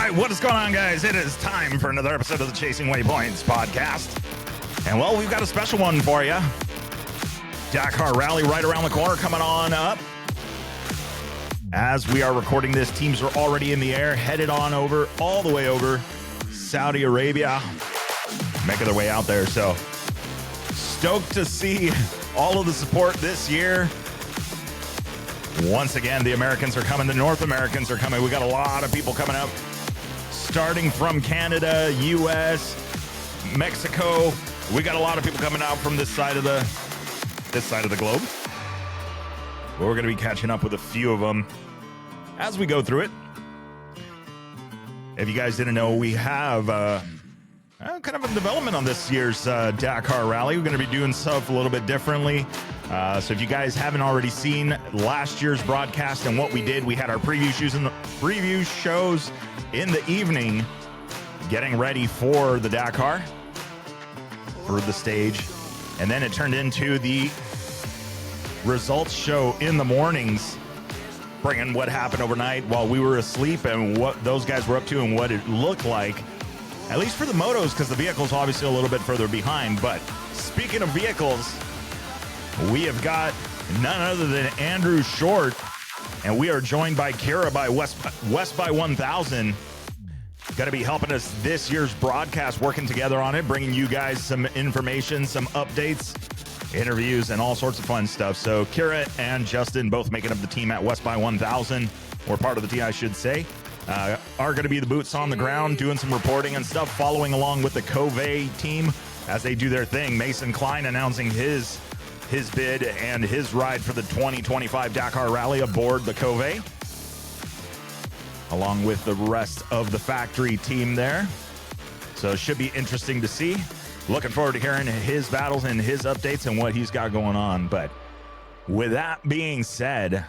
right, what is going on, guys? It is time for another episode of the Chasing Waypoints podcast. And, well, we've got a special one for you. Dakar Rally right around the corner coming on up. As we are recording this, teams are already in the air, headed on over, all the way over Saudi Arabia, making their way out there. So, stoked to see all of the support this year. Once again, the Americans are coming. The North Americans are coming. We got a lot of people coming up, starting from Canada, U.S., Mexico. We got a lot of people coming out from this side of the globe. We're going to be catching up with a few of them as we go through it. If you guys didn't know, we have kind of a development on this year's Dakar Rally. We're going to be doing stuff a little bit differently. So if you guys haven't already seen last year's broadcast and what we did, we had our preview shows in the evening, getting ready for the Dakar, for the stage. And then it turned into the results show in the mornings, bringing what happened overnight while we were asleep and what those guys were up to and what it looked like, at least for the motos, because the vehicle's obviously a little bit further behind. But speaking of vehicles, we have got none other than Andrew Short, and we are joined by Kyra by West by 1000. Going to be helping us this year's broadcast, working together on it, bringing you guys some information, some updates, interviews, and all sorts of fun stuff. So Kyra and Justin, both making up the team at West by 1000, or part of the team, I should say, are going to be the boots on the ground, doing some reporting and stuff, following along with the Cove team as they do their thing. Mason Klein announcing his bid and his ride for the 2025 Dakar Rally aboard the Cove, along with the rest of the factory team there. So it should be interesting to see. Looking forward to hearing his battles and his updates and what he's got going on. But with that being said,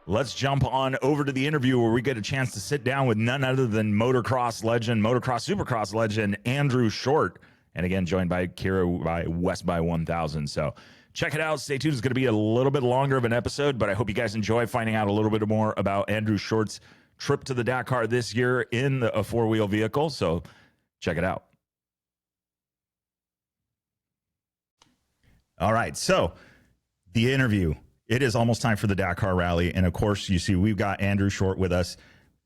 let's jump on over to the interview where we get a chance to sit down with none other than motocross supercross legend, Andrew Short. And again, joined by Kyra by West by 1000. So check it out. Stay tuned. It's going to be a little bit longer of an episode, but I hope you guys enjoy finding out a little bit more about Andrew Short's trip to the Dakar this year in a four-wheel vehicle. So check it out. All right, so the interview. It is almost time for the Dakar Rally, and of course, you see we've got Andrew Short with us,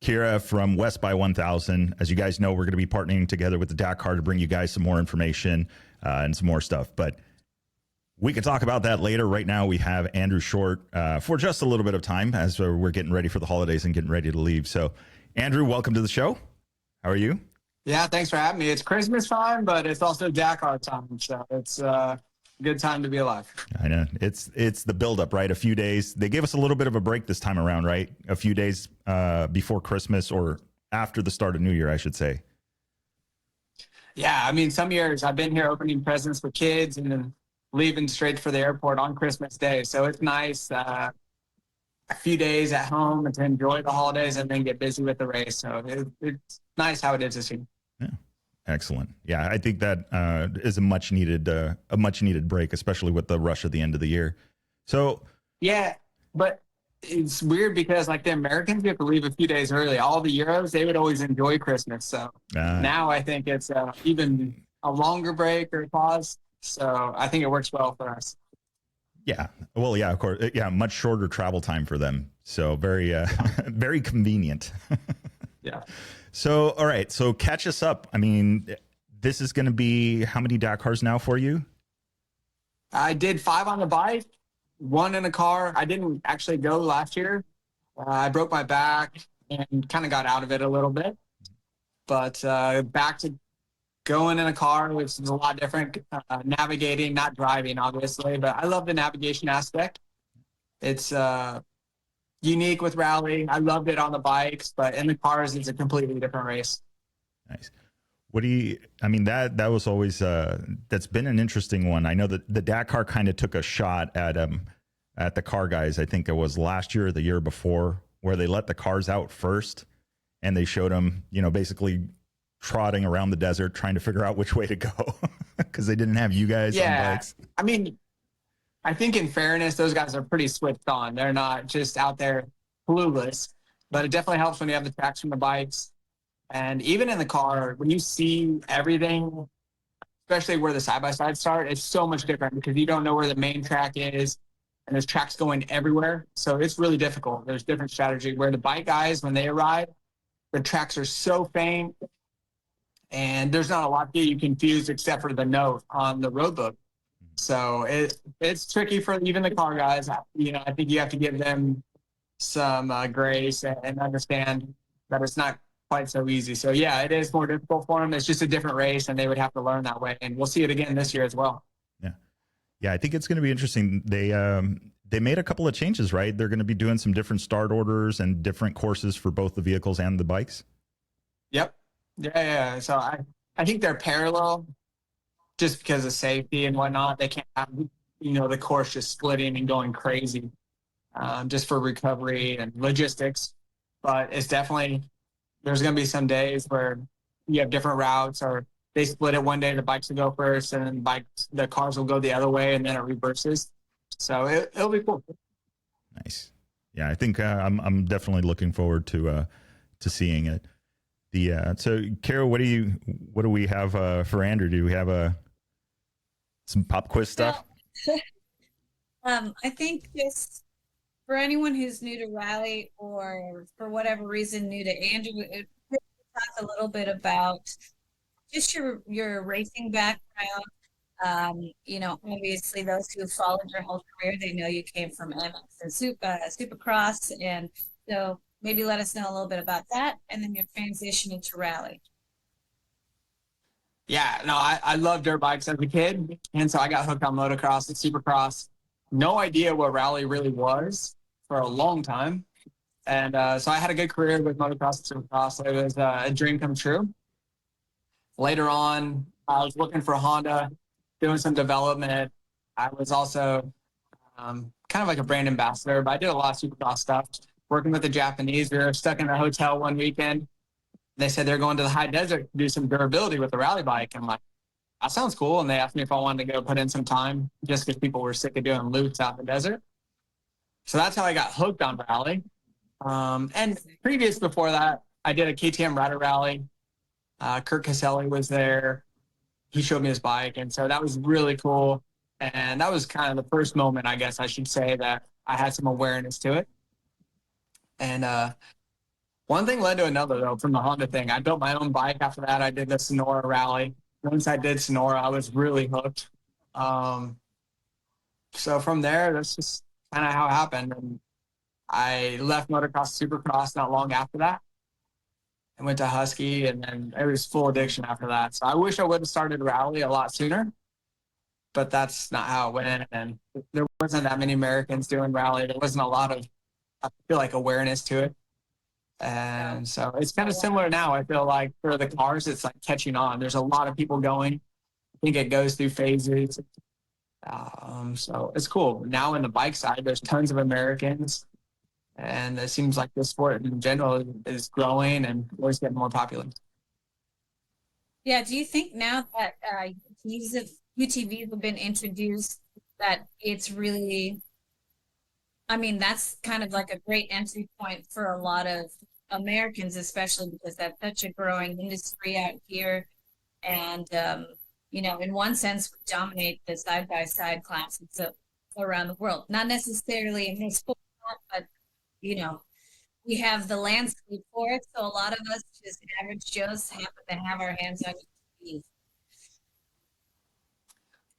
Kyra from West by 1000. As you guys know, we're going to be partnering together with the Dakar to bring you guys some more information and some more stuff, but we can talk about that later. Right now, we have Andrew Short for just a little bit of time as we're getting ready for the holidays and getting ready to leave. So, Andrew, welcome to the show. How are you? Yeah, thanks for having me. It's Christmas time, but it's also Dakar time, so it's good time to be alive. I know. It's the buildup, right? A few days. They gave us a little bit of a break this time around, right? A few days before Christmas, or after the start of New Year, I should say. Yeah, I mean, some years I've been here opening presents for kids and then leaving straight for the airport on Christmas Day. So it's nice a few days at home and to enjoy the holidays and then get busy with the race. So it's nice how it is this year. Yeah. Excellent. Yeah, I think that is a much needed break, especially with the rush at the end of the year. So yeah, but it's weird because like the Americans get to leave a few days early. All the Euros, they would always enjoy Christmas. So now I think it's even a longer break or pause. So I think it works well for us. Yeah. Well, yeah, of course. Yeah, much shorter travel time for them. So very, very convenient. Yeah. So, all right. So catch us up. I mean, this is going to be how many Dakars now for you? I did 5 on the bike, 1 in a car. I didn't actually go last year. I broke my back and kind of got out of it a little bit. But back to going in a car, which is a lot different. Navigating, not driving, obviously. But I love the navigation aspect. It's unique with rally. I loved it on the bikes, but in the cars, it's a completely different race. Nice. I mean, that was always, that's been an interesting one. I know that the Dakar kind of took a shot at the car guys. I think it was last year or the year before, where they let the cars out first and they showed them, basically trotting around the desert, trying to figure out which way to go because they didn't have you guys on bikes. I mean, I think in fairness, those guys are pretty switched on. They're not just out there clueless, but it definitely helps when you have the tracks from the bikes. And even in the car, when you see everything, especially where the side-by-sides start, it's so much different because you don't know where the main track is, and there's tracks going everywhere. So it's really difficult. There's different strategy where the bike guys, when they arrive, the tracks are so faint, and there's not a lot to get you confused except for the note on the road book. So it's tricky for even the car guys. You know, I think you have to give them some grace and understand that it's not quite so easy. So yeah, it is more difficult for them. It's just a different race, and they would have to learn that way. And we'll see it again this year as well. Yeah, I think it's going to be interesting. They made a couple of changes, right? They're going to be doing some different start orders and different courses for both the vehicles and the bikes. Yep. Yeah. So I think they're parallel just because of safety and whatnot. They can't have, the course just splitting and going crazy just for recovery and logistics. But it's definitely, there's going to be some days where you have different routes, or they split it one day, the bikes will go first, and then the cars will go the other way, and then it reverses. So it'll be cool. Nice. Yeah, I think I'm definitely looking forward to seeing it. So Kyra, what do we have for Andrew? Do we have some pop quiz stuff? I think just for anyone who's new to rally, or for whatever reason new to Andrew, talk a little bit about just your racing background. Obviously those who have followed your whole career, they know you came from MX and Supercross, and so maybe let us know a little bit about that, and then your transition into rally. Yeah, no, I loved dirt bikes as a kid, and so I got hooked on motocross and Supercross. No idea what rally really was for a long time, and so I had a good career with motocross and Supercross. It was a dream come true. Later on, I was looking for Honda, doing some development. I was also kind of like a brand ambassador, but I did a lot of Supercross stuff. Working with the Japanese, we were stuck in a hotel one weekend. They said they're going to the high desert to do some durability with the rally bike. I'm like, that sounds cool. And they asked me if I wanted to go put in some time just because people were sick of doing loops out in the desert. So that's how I got hooked on rally. And previous before that, I did a KTM rider rally. Kurt Caselli was there. He showed me his bike. And so that was really cool. And that was kind of the first moment, I guess I should say, that I had some awareness to it. And one thing led to another, though, from the Honda thing. I built my own bike after that. I did the Sonora rally. Once I did Sonora, I was really hooked. So from there, that's just kind of how it happened. And I left motocross, Supercross not long after that. I went to Husky, and then it was full addiction after that. So I wish I would have started rally a lot sooner, but that's not how it went. And there wasn't that many Americans doing rally. There wasn't a lot of, I feel like, awareness to it. And so it's kind of similar now. I feel like for the cars, it's like catching on. There's a lot of people going. I think it goes through phases. So it's cool. Now in the bike side, there's tons of Americans. And it seems like the sport in general is growing and always getting more popular. Yeah. Do you think now that UTVs have been introduced, that it's really, I mean, that's kind of like a great entry point for a lot of Americans, especially because that's such a growing industry out here. And, in one sense, we dominate the side-by-side classes around the world. Not necessarily in this sport, but, we have the landscape for it. So a lot of us, just average Joes, happen to have our hands on UTVs.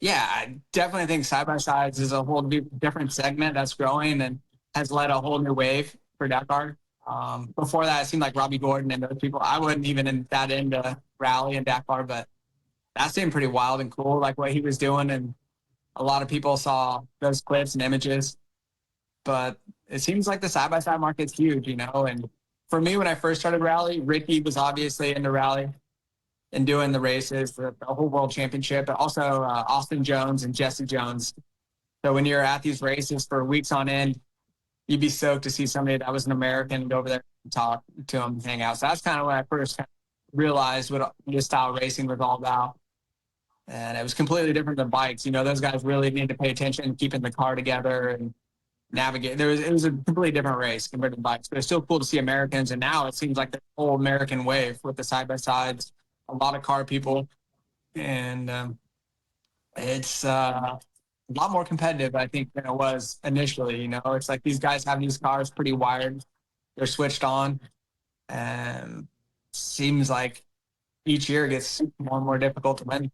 Yeah, I definitely think side-by-sides is a whole different segment that's growing and has led a whole new wave for Dakar. Before that, it seemed like Robbie Gordon and those people. I wasn't even that into rally and Dakar, but that seemed pretty wild and cool, like what he was doing. And a lot of people saw those clips and images. But it seems like the side-by-side market's huge, And for me, when I first started rally, Ricky was obviously into rally and doing the races, the whole world championship, but also Austin Jones and Jesse Jones. So when you're at these races for weeks on end, you'd be stoked to see somebody that was an American and go over there and talk to them and hang out. So that's kind of when I first realized what this style racing was all about. And it was completely different than bikes. Those guys really need to pay attention, keeping the car together and navigate. It was a completely different race compared to bikes, but it's still cool to see Americans. And now it seems like the whole American wave with the side by sides, a lot of car people, and it's a lot more competitive, I think, than it was initially. You know, it's like these guys have these cars pretty wired, they're switched on, and seems like each year gets more and more difficult to win.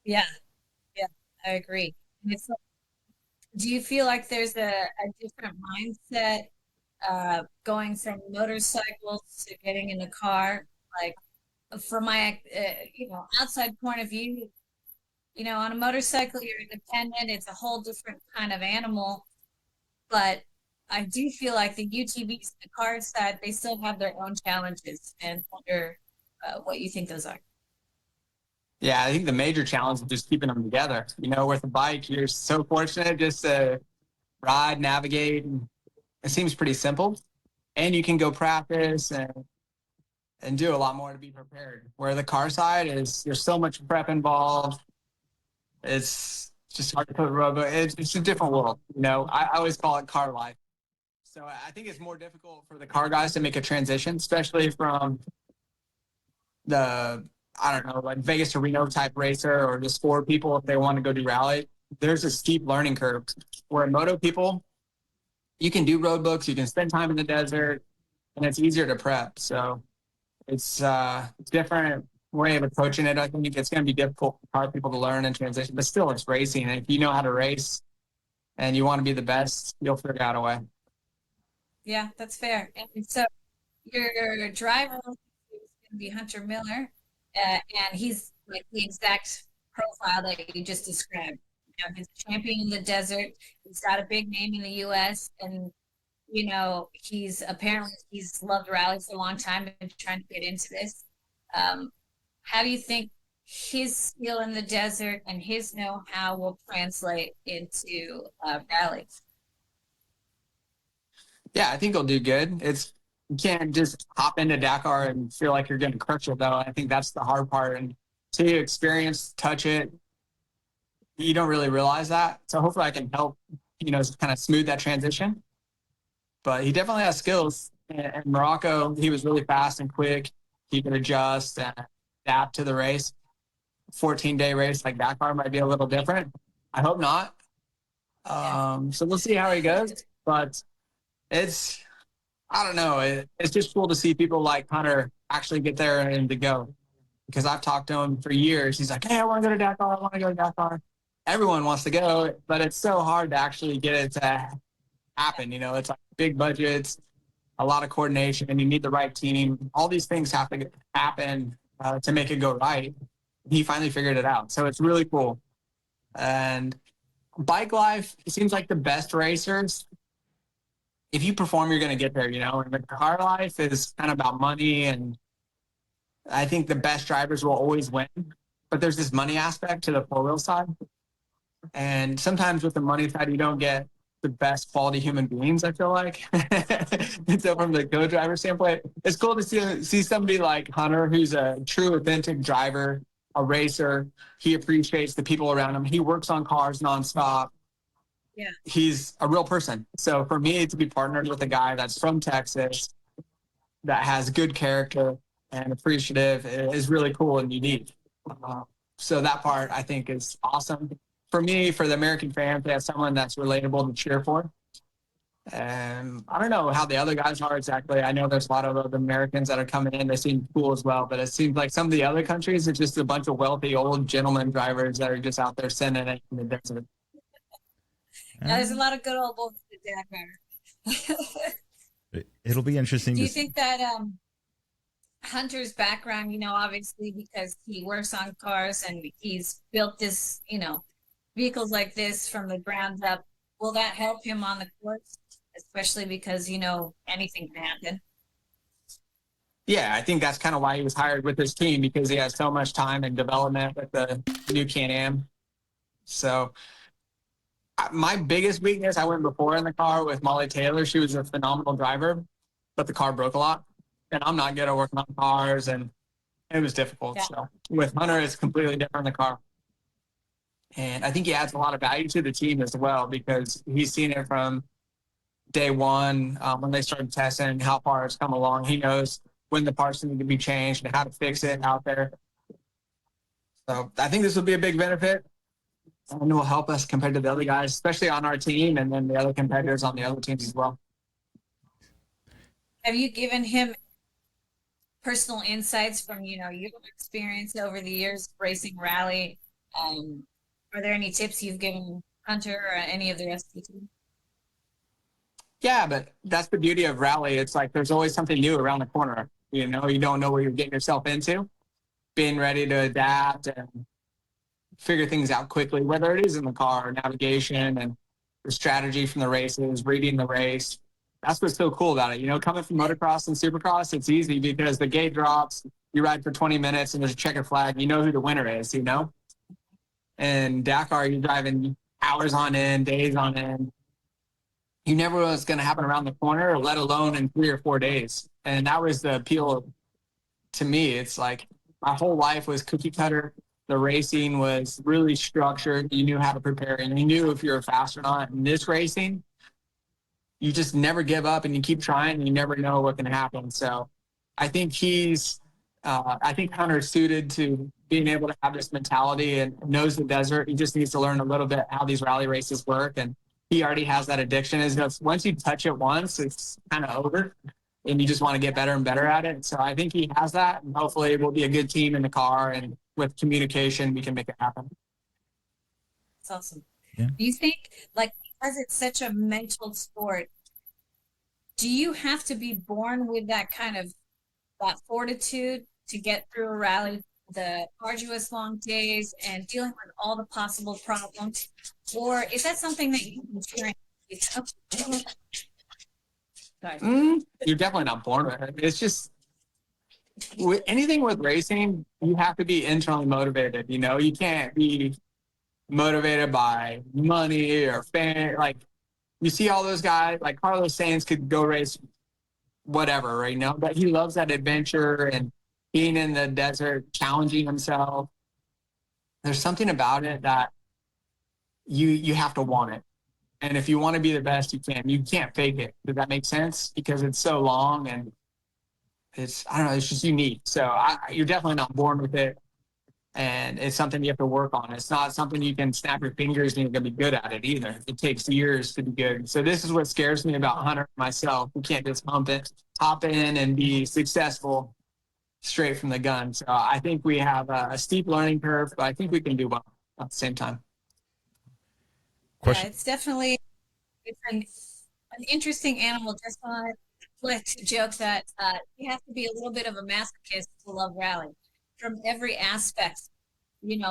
Yeah, yeah, I agree. And it's like, do you feel like there's a different mindset going from motorcycles to getting in the car? Like, from my outside point of view, on a motorcycle you're independent. It's a whole different kind of animal. But I do feel like the UTVs, the car side, they still have their own challenges, and wonder what you think those are. Yeah, I think the major challenge is just keeping them together. You know, with a bike, you're so fortunate just to ride, navigate. And it seems pretty simple. And you can go practice and do a lot more to be prepared. Where the car side is, there's so much prep involved. It's just hard to put a road. It's a different world. You know, I always call it car life. So I think it's more difficult for the car guys to make a transition, especially from the, I don't know, like Vegas to Reno type racer, or just four people if they want to go do rally. There's a steep learning curve. Where moto people, you can do road books, you can spend time in the desert, and it's easier to prep. So it's a different way of approaching it. I think it's going to be difficult for car people to learn and transition, but still it's racing. And if you know how to race and you want to be the best, you'll figure out a way. Yeah, that's fair. And so your driver is going to be Hunter Miller, and he's like the exact profile that you just described. He's a champion in the desert. He's got a big name in the U.S. and he's loved rally for a long time and trying to get into this. How do you think his skill in the desert and his know-how will translate into rallies? Yeah, I think he'll do good. You can't just hop into Dakar and feel like you're going to crush it, though. I think that's the hard part. And until you experience, touch it, you don't really realize that. So hopefully I can help, kind of smooth that transition. But he definitely has skills. In Morocco, he was really fast and quick. He could adjust and adapt to the race. 14-day race like Dakar might be a little different. I hope not. So we'll see how he goes. But I don't know. It's just cool to see people like Hunter actually get there and to go. Because I've talked to him for years. He's like, hey, I want to go to Dakar. I want to go to Dakar. Everyone wants to go, but it's so hard to actually get it to happen. It's like big budgets, a lot of coordination, and you need the right team. All these things have to happen to make it go right. He finally figured it out. So it's really cool. And bike life, it seems like the best racers, if you perform, you're going to get there, and the car life is kind of about money. And I think the best drivers will always win, but there's this money aspect to the four-wheel side. And sometimes with the money side, you don't get the best quality human beings, I feel like. And so from the co-driver standpoint, it's cool to see somebody like Hunter, who's a true authentic driver, a racer. He appreciates the people around him. He works on cars nonstop. Yeah. He's a real person. So for me to be partnered with a guy that's from Texas, that has good character and appreciative, is really cool and unique. So that part I think is awesome. For me, for the American fans, they have someone that's relatable to cheer for. And I don't know how the other guys are exactly. I know there's a lot of other Americans that are coming in. They seem cool as well. But it seems like some of the other countries, it's just a bunch of wealthy old gentleman drivers that are just out there sending it in the desert. Yeah, there's a lot of good old boys in Dakar. It'll be interesting. Do you think that Hunter's background, obviously because he works on cars and he's built this, vehicles like this from the ground up, will that help him on the course? Especially because, anything can happen. Yeah, I think that's kind of why he was hired with his team, because he has so much time and development with the new Can-Am. So my biggest weakness, I went before in the car with Molly Taylor. She was a phenomenal driver, but the car broke a lot. And I'm not good at working on cars, and it was difficult. Yeah. So with Hunter, it's completely different in the car. And I think he adds a lot of value to the team as well, because he's seen it from day one when they started testing and how far it's come along. He knows when the parts need to be changed and how to fix it out there. So I think this will be a big benefit and will help us compared to the other guys, especially on our team and then the other competitors on the other teams as well. Have you given him personal insights from, your experience over the years racing rally? Are there any tips you've given Hunter or any of the rest of the team? Yeah, but that's the beauty of rally. It's like there's always something new around the corner. You don't know what you're getting yourself into. Being ready to adapt and figure things out quickly, whether it is in the car, navigation, and the strategy from the races, reading the race. That's what's so cool about it. Coming from motocross and supercross, it's easy because the gate drops, you ride for 20 minutes, and there's a checkered flag. You know who the winner is, And Dakar, you're driving hours on end, days on end. You never know what's going to happen around the corner, let alone in 3 or 4 days. And that was the appeal to me. It's like my whole life was cookie cutter. The racing was really structured. You knew how to prepare, and you knew if you were fast or not. In this racing, you just never give up, and you keep trying, and you never know what can happen. So I think I think Hunter's suited to being able to have this mentality and knows the desert. He just needs to learn a little bit how these rally races work, and he already has that addiction. Is just once you touch it once, it's kind of over, and you just want to get better and better at it. So I think he has that, and hopefully we'll be a good team in the car, and with communication, we can make it happen. That's awesome. Yeah. Do you think, because it's such a mental sport, do you have to be born with that kind of that fortitude to get through a rally, the arduous long days and dealing with all the possible problems? Or is that something that you can train? You're definitely not born with it. It's just anything with racing, you have to be internally motivated. You can't be motivated by money or fame. Like you see all those guys, like Carlos Sainz could go race whatever right now, but he loves that adventure and being in the desert, challenging himself. There's something about it that you have to want it. And if you want to be the best, you can. You can't fake it. Does that make sense? Because it's so long and it's just unique. So you're definitely not born with it. And it's something you have to work on. It's not something you can snap your fingers and you're going to be good at it either. It takes years to be good. So this is what scares me about Hunter and myself. We can't just hop in and be successful straight from the gun. So I think we have a steep learning curve, but I think we can do well at the same time. Yeah, it's definitely an interesting animal. Just want to joke that you have to be a little bit of a masochist to love rally from every aspect.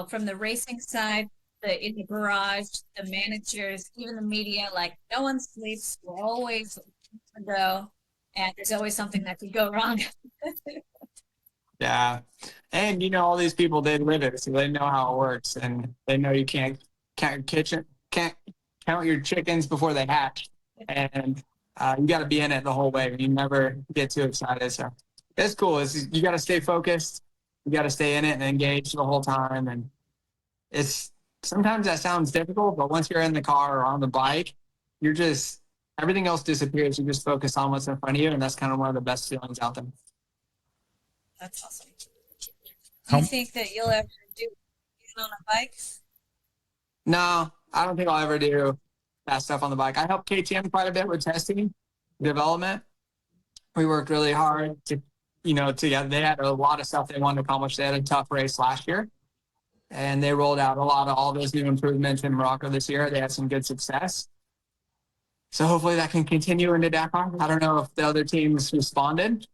From the racing side, in the garage, the managers, even the media. Like no one sleeps. We're always on the go, and there's always something that could go wrong. Yeah, and all these people, they live it, so they know how it works, and they know you can't count your chickens before they hatch, and you got to be in it the whole way. You never get too excited. So it's cool. You got to stay focused. You got to stay in it and engage the whole time. And sometimes that sounds difficult, but once you're in the car or on the bike, everything else disappears. You just focus on what's in front of you, and that's kind of one of the best feelings out there. That's awesome. Do you think that you'll ever do on a bike? No, I don't think I'll ever do that stuff on the bike. I helped KTM quite a bit with testing, development. We worked really hard together. They had a lot of stuff they wanted to accomplish. They had a tough race last year, and they rolled out a lot of all those new improvements in Morocco this year. They had some good success. So hopefully that can continue into Dakar. I don't know if the other teams responded,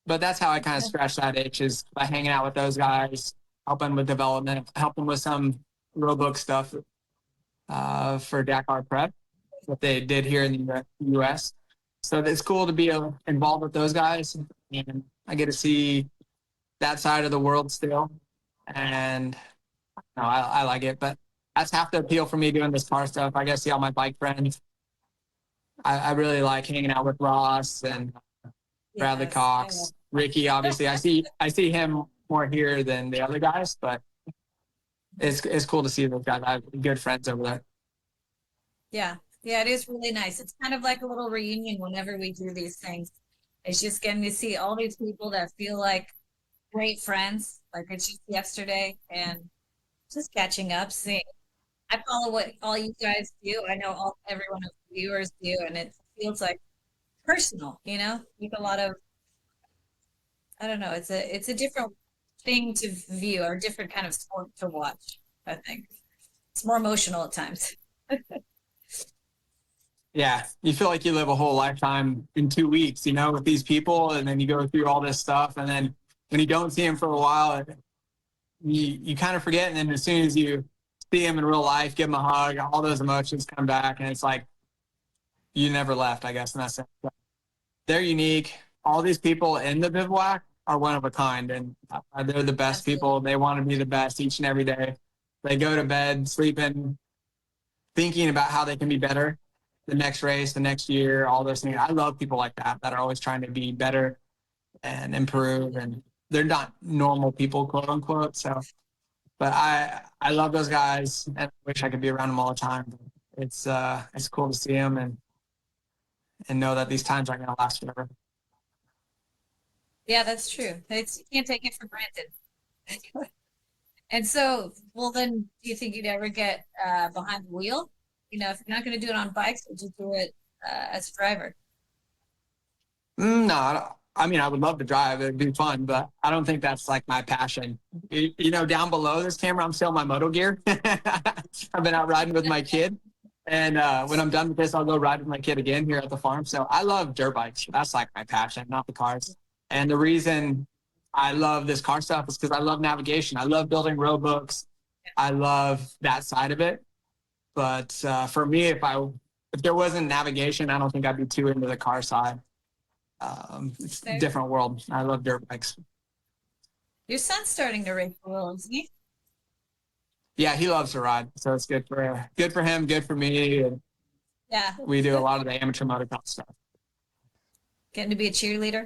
but that's how I kind of scratched that itch, is by hanging out with those guys, helping with development, helping with some roadbook stuff for Dakar prep, what they did here in the U.S. So it's cool to be involved with those guys, and I get to see that side of the world still, and I like it. But that's half the appeal for me doing this car stuff. I get to see all my bike friends. I really like hanging out with Ross and Bradley Cox, Ricky. Obviously, I see him more here than the other guys, but it's cool to see those guys. I have good friends over there. Yeah. Yeah, it is really nice. It's kind of like a little reunion whenever we do these things. It's just getting to see all these people that feel like great friends. Like it's just yesterday and just catching up, seeing. I follow what all you guys do. I know everyone of the viewers do, and it feels like personal, with a lot of, I don't know, it's a different thing to view or different kind of sport to watch, I think. It's more emotional at times. Yeah, you feel like you live a whole lifetime in 2 weeks, with these people, and then you go through all this stuff, and then when you don't see them for a while, you kind of forget, and then as soon as you see them in real life, give them a hug, all those emotions come back, and it's like you never left, I guess, in that sense. They're unique. All these people in the bivouac are one of a kind, and they're the best Absolutely. people. They want to be the best each and every day. They go to bed sleeping, thinking about how they can be better the next race, the next year, all those things. I love people like that are always trying to be better and improve, and they're not normal people, quote unquote. So, but I love those guys, and I wish I could be around them all the time. It's cool to see them and know that these times aren't going to last forever. Yeah, that's true. You can't take it for granted. And so, well, then, do you think you'd ever get behind the wheel? If you're not going to do it on bikes, would you do it as a driver? No, I mean, I would love to drive. It'd be fun, but I don't think that's like my passion. Down below this camera, I'm still in my moto gear. I've been out riding with my kid. And when I'm done with this, I'll go ride with my kid again here at the farm. So I love dirt bikes. That's like my passion, not the cars. And the reason I love this car stuff is because I love navigation. I love building road books. I love that side of it. But for me, if there wasn't navigation, I don't think I'd be too into the car side. It's a different world. I love dirt bikes. Your son's starting to race a little, isn't he? Yeah, he loves to ride, so it's good for him, good for me. And yeah, we do a lot of the amateur motocross stuff. Getting to be a cheerleader.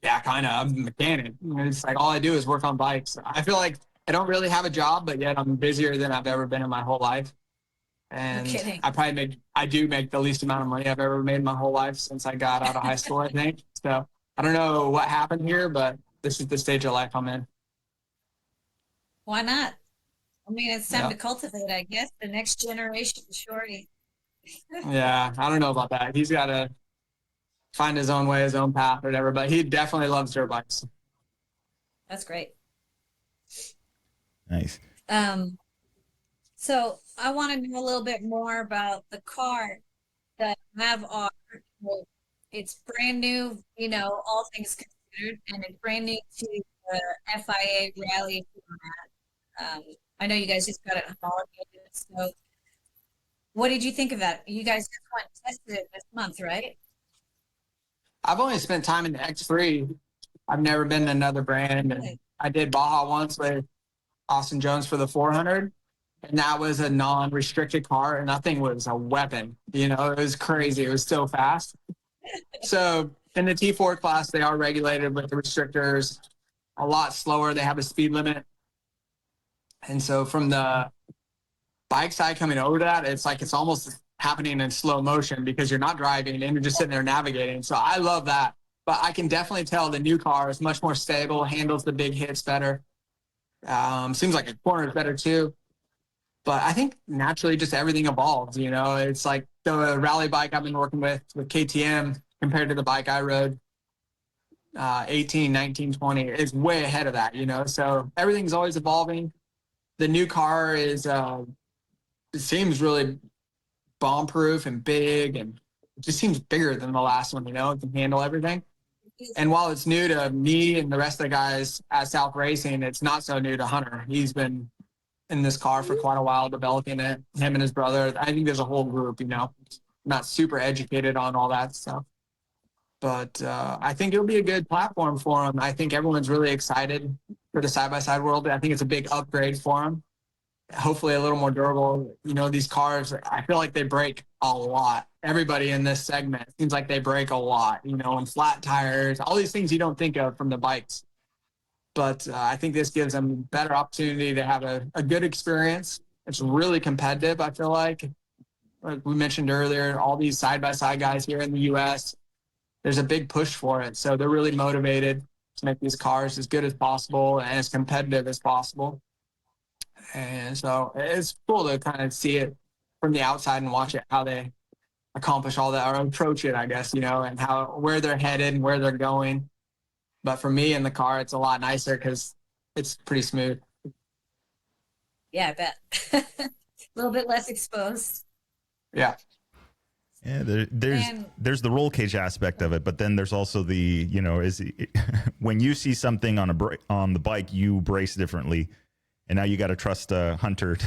Yeah, kind of. I'm a mechanic. It's like all I do is work on bikes. I feel like I don't really have a job, but yet I'm busier than I've ever been in my whole life. And No kidding. I do make the least amount of money I've ever made in my whole life since I got out of high school, I think. So I don't know what happened here, but this is the stage of life I'm in. Why not? I mean, it's time to cultivate, I guess, the next generation of Shorty. Yeah, I don't know about that. He's got to find his own way, his own path, or whatever, but he definitely loves dirt bikes. That's great. Nice. So I want to know a little bit more about the car that Nav R. It's brand new, all things considered, and it's brand new to the FIA rally format. I know you guys just got it homologated. So what did you think of that? You guys just went and tested it this month, right? I've only spent time in the X3. I've never been in another brand. And I did Baja once with Austin Jones for the 400. And that was a non-restricted car. And that thing was a weapon. It was crazy. It was so fast. So in the T4 class, they are regulated with the restrictors a lot slower. They have a speed limit. And so from the bike side coming over to that, it's like it's almost happening in slow motion because you're not driving and you're just sitting there navigating. So I love that. But I can definitely tell the new car is much more stable, handles the big hits better. Seems like a corner is better too. But I think naturally just everything evolves, It's like the rally bike I've been working with KTM compared to the bike I rode 18, 19, 20 is way ahead of that, So everything's always evolving. The new car is, it seems really bomb-proof and big, and it just seems bigger than the last one, It can handle everything. And while it's new to me and the rest of the guys at South Racing, it's not so new to Hunter. He's been in this car for quite a while, developing it, him and his brother. I think there's a whole group, not super educated on all that stuff. But I think it'll be a good platform for them. I think everyone's really excited for the side-by-side world. I think it's a big upgrade for them. Hopefully a little more durable. These cars, I feel like they break a lot. Everybody in this segment seems like they break a lot, and flat tires, all these things you don't think of from the bikes. But I think this gives them a better opportunity to have a good experience. It's really competitive, I feel like we mentioned earlier, all these side-by-side guys here in the U.S., there's a big push for it. So they're really motivated to make these cars as good as possible and as competitive as possible. And so it's cool to kind of see it from the outside and watch it, how they accomplish all that, or approach it, I guess, you know, and where they're headed and where they're going. But for me in the car, it's a lot nicer because it's pretty smooth. Yeah, I bet. A little bit less exposed. Yeah. Yeah, there's the roll cage aspect of it, but then there's also the, you know, when you see something on the bike, you brace differently, and now you got to trust Hunter.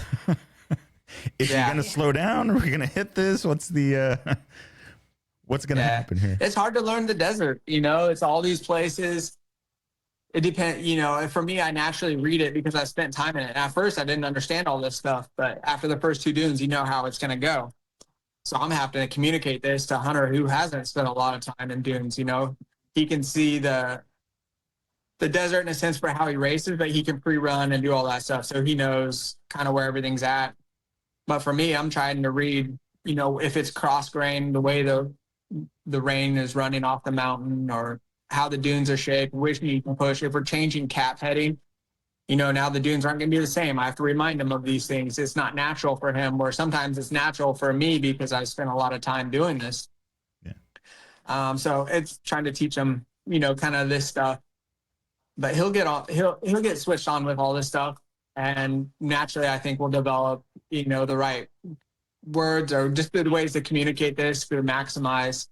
Is he gonna slow down? Are we gonna hit this? What's gonna happen here? It's hard to learn the desert. You know, it's all these places. It depends. You know, for me, I naturally read it because I spent time in it. And at first, I didn't understand all this stuff, but after the first 2 dunes, you know how it's gonna go. So I'm having to communicate this to Hunter, who hasn't spent a lot of time in dunes. You know, he can see the desert in a sense for how he races, but he can pre-run and do all that stuff. So he knows kind of where everything's at. But for me, I'm trying to read, you know, if it's cross grain, the way the rain is running off the mountain, or how the dunes are shaped, which you can push. If we're changing cap heading, you know, now the dunes aren't going to be the same. I have to remind him of these things. It's not natural for him, or sometimes it's natural for me because I spent a lot of time doing this. Yeah. So it's trying to teach him, you know, kind of this stuff. But he'll get switched on with all this stuff, and naturally, I think we'll develop, you know, the right words or just good ways to communicate this to maximize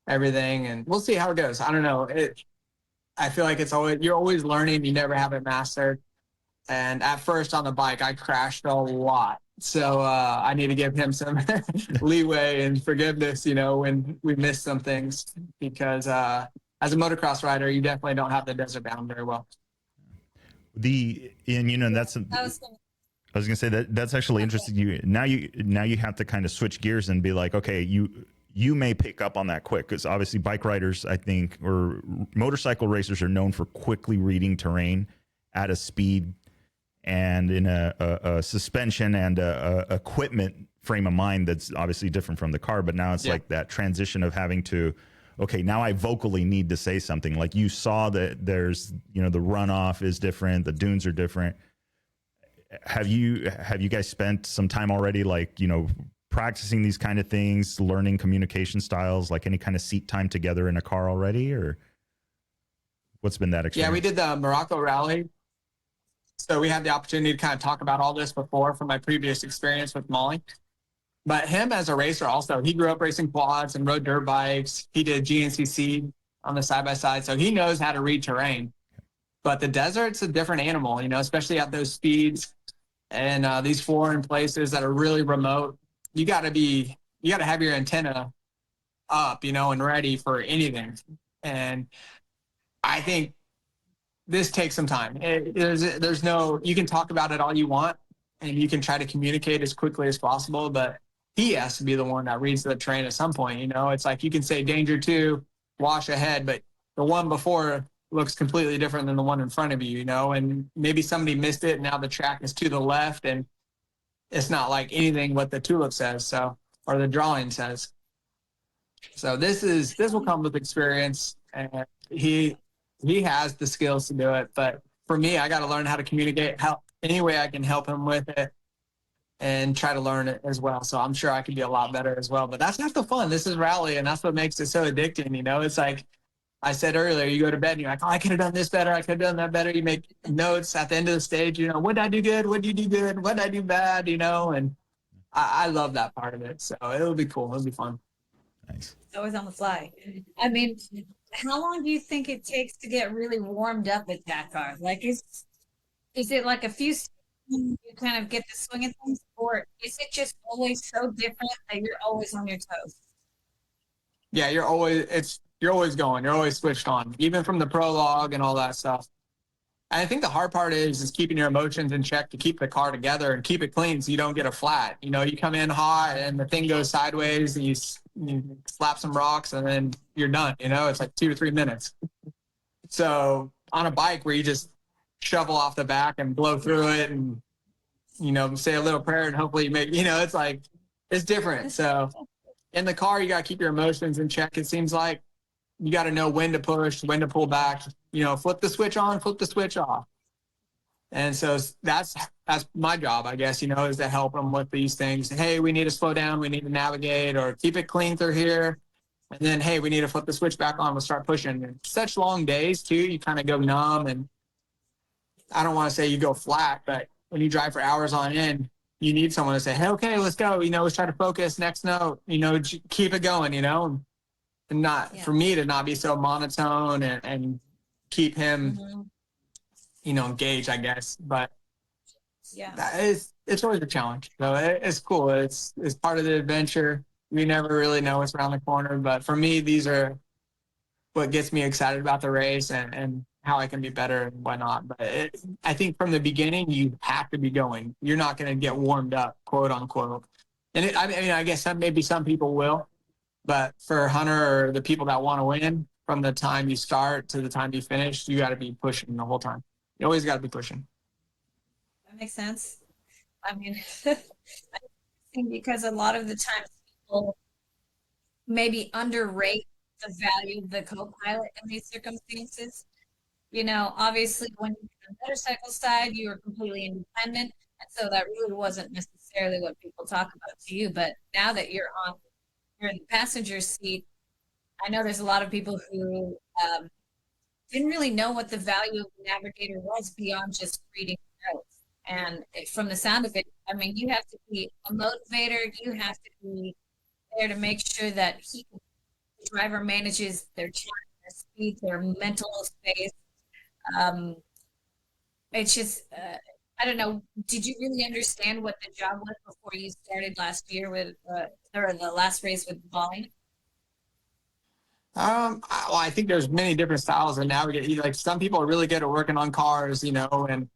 everything. And we'll see how it goes. I don't know. I feel like you're always learning. You never have it mastered. And at first on the bike, I crashed a lot. So I need to give him some leeway and forgiveness, you know, when we miss some things, because as a motocross rider, you definitely don't have the desert bound very well. I was gonna say that's actually interesting. Now you have to kind of switch gears and be like, okay, you may pick up on that quick, because obviously bike riders, I think, or motorcycle racers are known for quickly reading terrain at a speed and in a suspension and a equipment frame of mind that's obviously different from the car. But now it's like that transition of having to, okay, now I vocally need to say something. Like you saw that there's, you know, the runoff is different, the dunes are different. Have you guys spent some time already, like, you know, practicing these kind of things, learning communication styles, like any kind of seat time together in a car already, or what's been that experience? Yeah, we did the Morocco Rally. So we had the opportunity to kind of talk about all this before from my previous experience with Molly. But him as a racer also, he grew up racing quads and rode dirt bikes. He did GNCC on the side-by-side, so he knows how to read terrain. But the desert's a different animal, you know, especially at those speeds and these foreign places that are really remote. You got to have your antenna up, you know, and ready for anything. And I think this takes some time. There's no, you can talk about it all you want, and you can try to communicate as quickly as possible, but he has to be the one that reads the terrain at some point. You know, it's like you can say danger 2, wash ahead, but the one before looks completely different than the one in front of you, you know, and maybe somebody missed it. And now the track is to the left, and it's not like anything what the tulip says, so, or the drawing says. So this will come with experience, and he has the skills to do it. But for me, I got to learn how to communicate, how any way I can help him with it, and try to learn it as well. So I'm sure I can be a lot better as well. But that's half the fun. This is rally, and that's what makes it so addicting. You know, it's like I said earlier, you go to bed and you're like, oh, I could have done this better. I could have done that better. You make notes at the end of the stage, you know, what did I do good? What did you do good? What did I do bad? You know, and I love that part of it. So it'll be cool. It'll be fun. Nice. Always on the fly. I mean, how long do you think it takes to get really warmed up at Dakar? Like, is it like a few seconds you kind of get the swing of things, or is it just always so different that you're always on your toes? Yeah, you're always going. You're always switched on, even from the prologue and all that stuff. And I think the hard part is keeping your emotions in check to keep the car together and keep it clean so you don't get a flat. You know, you come in hot and the thing goes sideways and you slap some rocks and then you're done. You know, it's like 2 to 3 minutes. So on a bike where you just shovel off the back and blow through it and, you know, say a little prayer and hopefully you make, you know, it's like, it's different. So in the car, you got to keep your emotions in check. It seems like you got to know when to push, when to pull back, you know, flip the switch on, flip the switch off. And so that's my job, I guess, you know, is to help them with these things. Hey, we need to slow down. We need to navigate or keep it clean through here. And then, hey, we need to flip the switch back on. We'll start pushing. And such long days, too. You kind of go numb. And I don't want to say you go flat, but when you drive for hours on end, you need someone to say, hey, okay, let's go. You know, let's try to focus. Next note, you know, keep it going, you know, and not for me to not be so monotone and keep him, you know, engaged, I guess. But it's always a challenge. So it's cool. It's part of the adventure. We never really know what's around the corner. But for me, these are what gets me excited about the race and how I can be better and whatnot. But I think from the beginning, you have to be going. You're not going to get warmed up, quote unquote. And I mean, I guess maybe some people will. But for Hunter or the people that want to win, from the time you start to the time you finish, you got to be pushing the whole time. You always got to be pushing. That makes sense. I mean, I think because a lot of the times people maybe underrate the value of the co-pilot in these circumstances. You know, obviously when you're on the motorcycle side, you are completely independent. And so that really wasn't necessarily what people talk about to you. But now that you're in the passenger seat, I know there's a lot of people who didn't really know what the value of the Navigator was beyond just reading notes. And from the sound of it, I mean, you have to be a motivator. You have to be there to make sure that the driver manages their time, their speed, their mental space. It's just, I don't know. Did you really understand what the job was before you started last year with, or the last race with Volley? Well, I think there's many different styles of navigating. Like some people are really good at working on cars, you know, and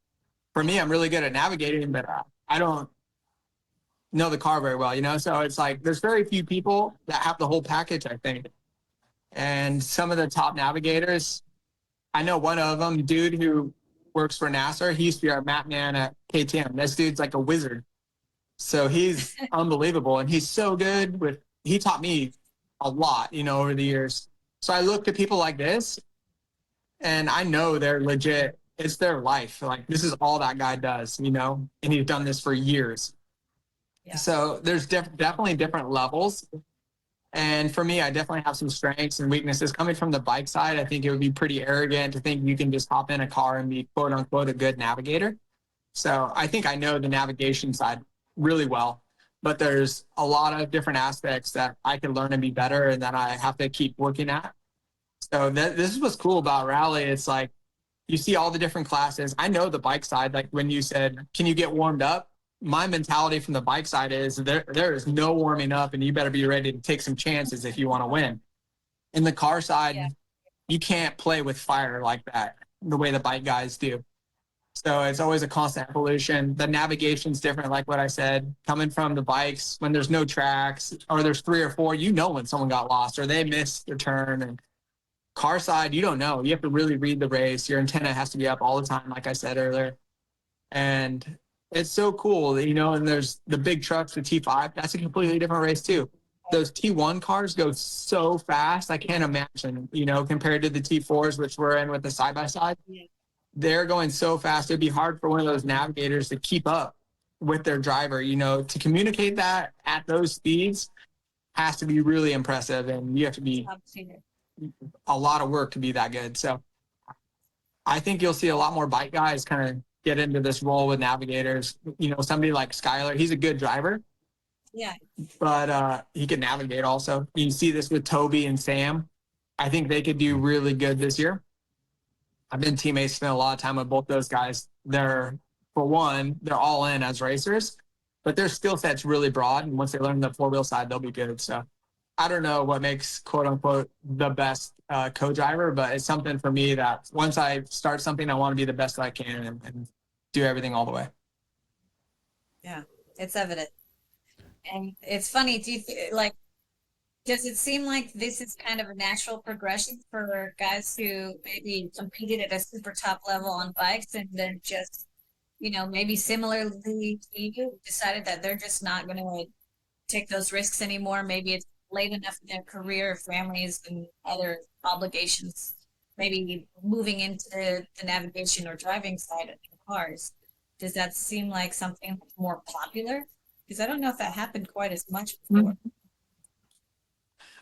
for me, I'm really good at navigating, but I don't know the car very well, you know? So it's like, there's very few people that have the whole package, I think. And some of the top navigators, I know one of them, dude who works for NASA, he used to be our map man at KTM. This dude's like a wizard. So he's unbelievable. And he's so good he taught me a lot, you know, over the years. So I look at people like this and I know they're legit. It's their life. Like this is all that guy does, you know, and he's done this for years. Yeah. So there's definitely different levels. And for me, I definitely have some strengths and weaknesses. Coming from the bike side, I think it would be pretty arrogant to think you can just hop in a car and be quote unquote a good navigator. So I think I know the navigation side really well, but there's a lot of different aspects that I can learn and be better and that I have to keep working at. So this is what's cool about Rally. It's like you see all the different classes. I know the bike side, like when you said, can you get warmed up? My mentality from the bike side is there is no warming up and you better be ready to take some chances if you want to win. In the car side, you can't play with fire like that, the way the bike guys do. So it's always a constant evolution. The navigation's different, like what I said. Coming from the bikes, when there's no tracks or there's 3 or 4, you know when someone got lost or they missed their turn. And car side, you don't know. You have to really read the race. Your antenna has to be up all the time, like I said earlier. And it's so cool, you know, and there's the big trucks, the T5. That's a completely different race, too. Those T1 cars go so fast, I can't imagine, you know, compared to the T4s, which we're in with the side-by-side. They're going so fast. It'd be hard for one of those navigators to keep up with their driver, you know, to communicate that at those speeds has to be really impressive. And you have to be a lot of work to be that good. So I think you'll see a lot more bike guys kind of get into this role with navigators. You know, somebody like Skylar, he's a good driver. Yeah. But he can navigate also. You see this with Toby and Sam. I think they could do really good this year. I've been teammates, spent a lot of time with both those guys. They're, for one, they're all in as racers, but their skill set's really broad. And once they learn the 4-wheel side, they'll be good. So I don't know what makes, quote unquote, the best co-driver, but it's something for me that once I start something, I want to be the best I can and do everything all the way. Yeah, it's evident. And it's funny, do you like does it seem like this is kind of a natural progression for guys who maybe competed at a super top level on bikes and then just, maybe similarly to you, decided that they're just not going to take those risks anymore? Maybe it's late enough in their career, families, and other obligations, maybe moving into the navigation or driving side of the cars. Does that seem like something more popular? Because I don't know if that happened quite as much before.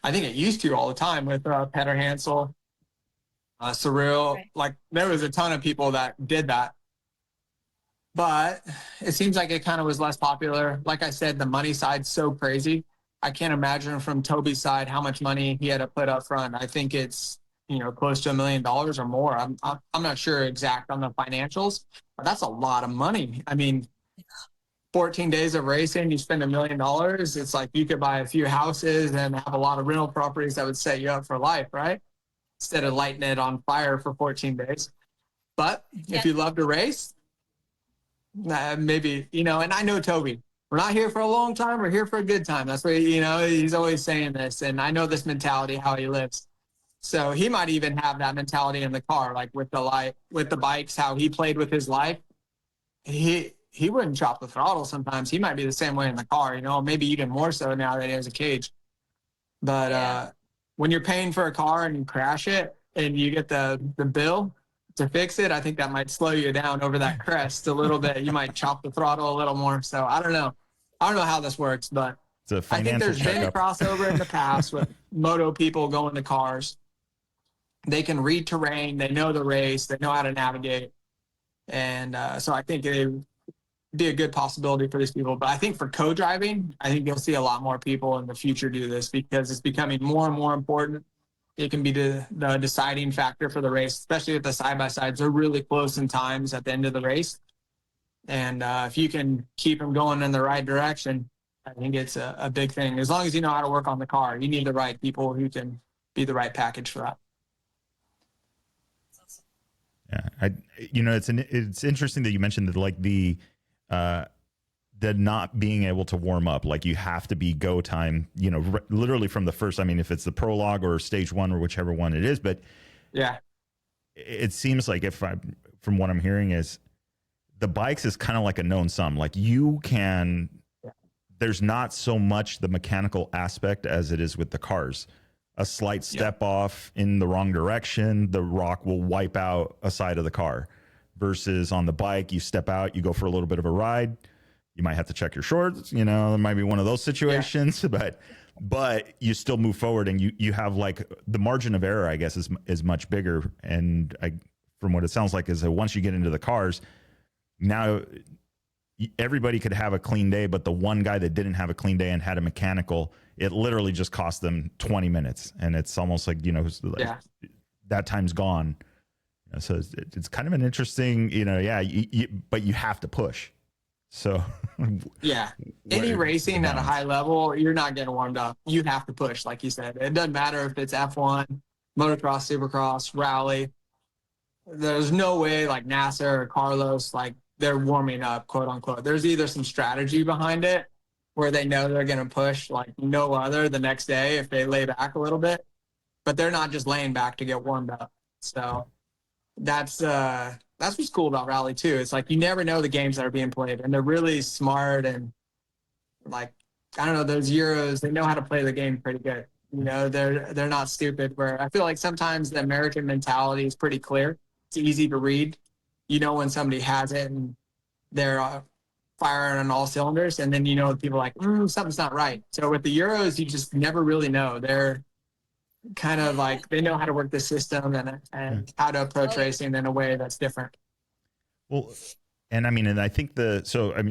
I think it used to all the time with Petter Hansel, Surreal. Right. Like there was a ton of people that did that, but it seems like it kind of was less popular. Like I said, the money side's so crazy. I can't imagine from Toby's side how much money he had to put up front. I think it's close to $1 million or more. I'm not sure exact on the financials, but that's a lot of money. I mean, 14 days of racing, you spend $1 million. It's like you could buy a few houses and have a lot of rental properties that would set you up for life, right? Instead of lighting it on fire for 14 days. But if you love to race, maybe, and I know Toby, we're not here for a long time. We're here for a good time. That's what, he's always saying this. And I know this mentality, how he lives. So he might even have that mentality in the car, like with the bikes, how he played with his life. He wouldn't chop the throttle sometimes. He might be the same way in the car, maybe even more so now that he has a cage. But when you're paying for a car and you crash it and you get the bill to fix it, I think that might slow you down over that crest a little bit. You might chop the throttle a little more. So I don't know. I don't know how this works, but I think there's been a crossover in the past with moto people going to cars. They can read terrain. They know the race. They know how to navigate. And so I think it would be a good possibility for these people. But I think for co-driving, I think you'll see a lot more people in the future do this because it's becoming more and more important. It can be the deciding factor for the race, especially if the side-by-sides are really close in times at the end of the race. And if you can keep them going in the right direction, I think it's a big thing. As long as you know how to work on the car, you need the right people who can be the right package for that. Yeah, it's interesting that you mentioned that, like the not being able to warm up, like you have to be go time, literally from the first. I mean, if it's the prologue or stage one or whichever one it is, but yeah, it seems like from what I'm hearing is the bikes is kind of like a known sum. Like there's not so much the mechanical aspect as it is with the cars. A slight step off in the wrong direction, the rock will wipe out a side of the car. Versus on the bike, you step out, you go for a little bit of a ride. You might have to check your shorts. There might be one of those situations, but you still move forward, and you have like the margin of error, I guess, is much bigger. And from what it sounds like is that once you get into the cars, now everybody could have a clean day, but the one guy that didn't have a clean day and had a mechanical, it literally just cost them 20 minutes. And it's almost like, that time's gone. So it's kind of an interesting, but you have to push. So any racing at a high level, you're not getting warmed up. You have to push, like you said. It doesn't matter if it's F1, motocross, supercross, rally. There's no way like NASA or Carlos, like they're warming up, quote unquote. There's either some strategy behind it where they know they're going to push like no other the next day if they lay back a little bit, but they're not just laying back to get warmed up. So that's what's cool about rally too. It's like you never know the games that are being played, and they're really smart and like I don't know, those Euros, they know how to play the game pretty good. They're not stupid. Where I feel like sometimes the American mentality is pretty clear. It's easy to read. When somebody has it and they're firing on all cylinders, and then people are like something's not right. So with the Euros, you just never really know. They're kind of like they know how to work the system and how to approach racing in a way that's different. Well, and I think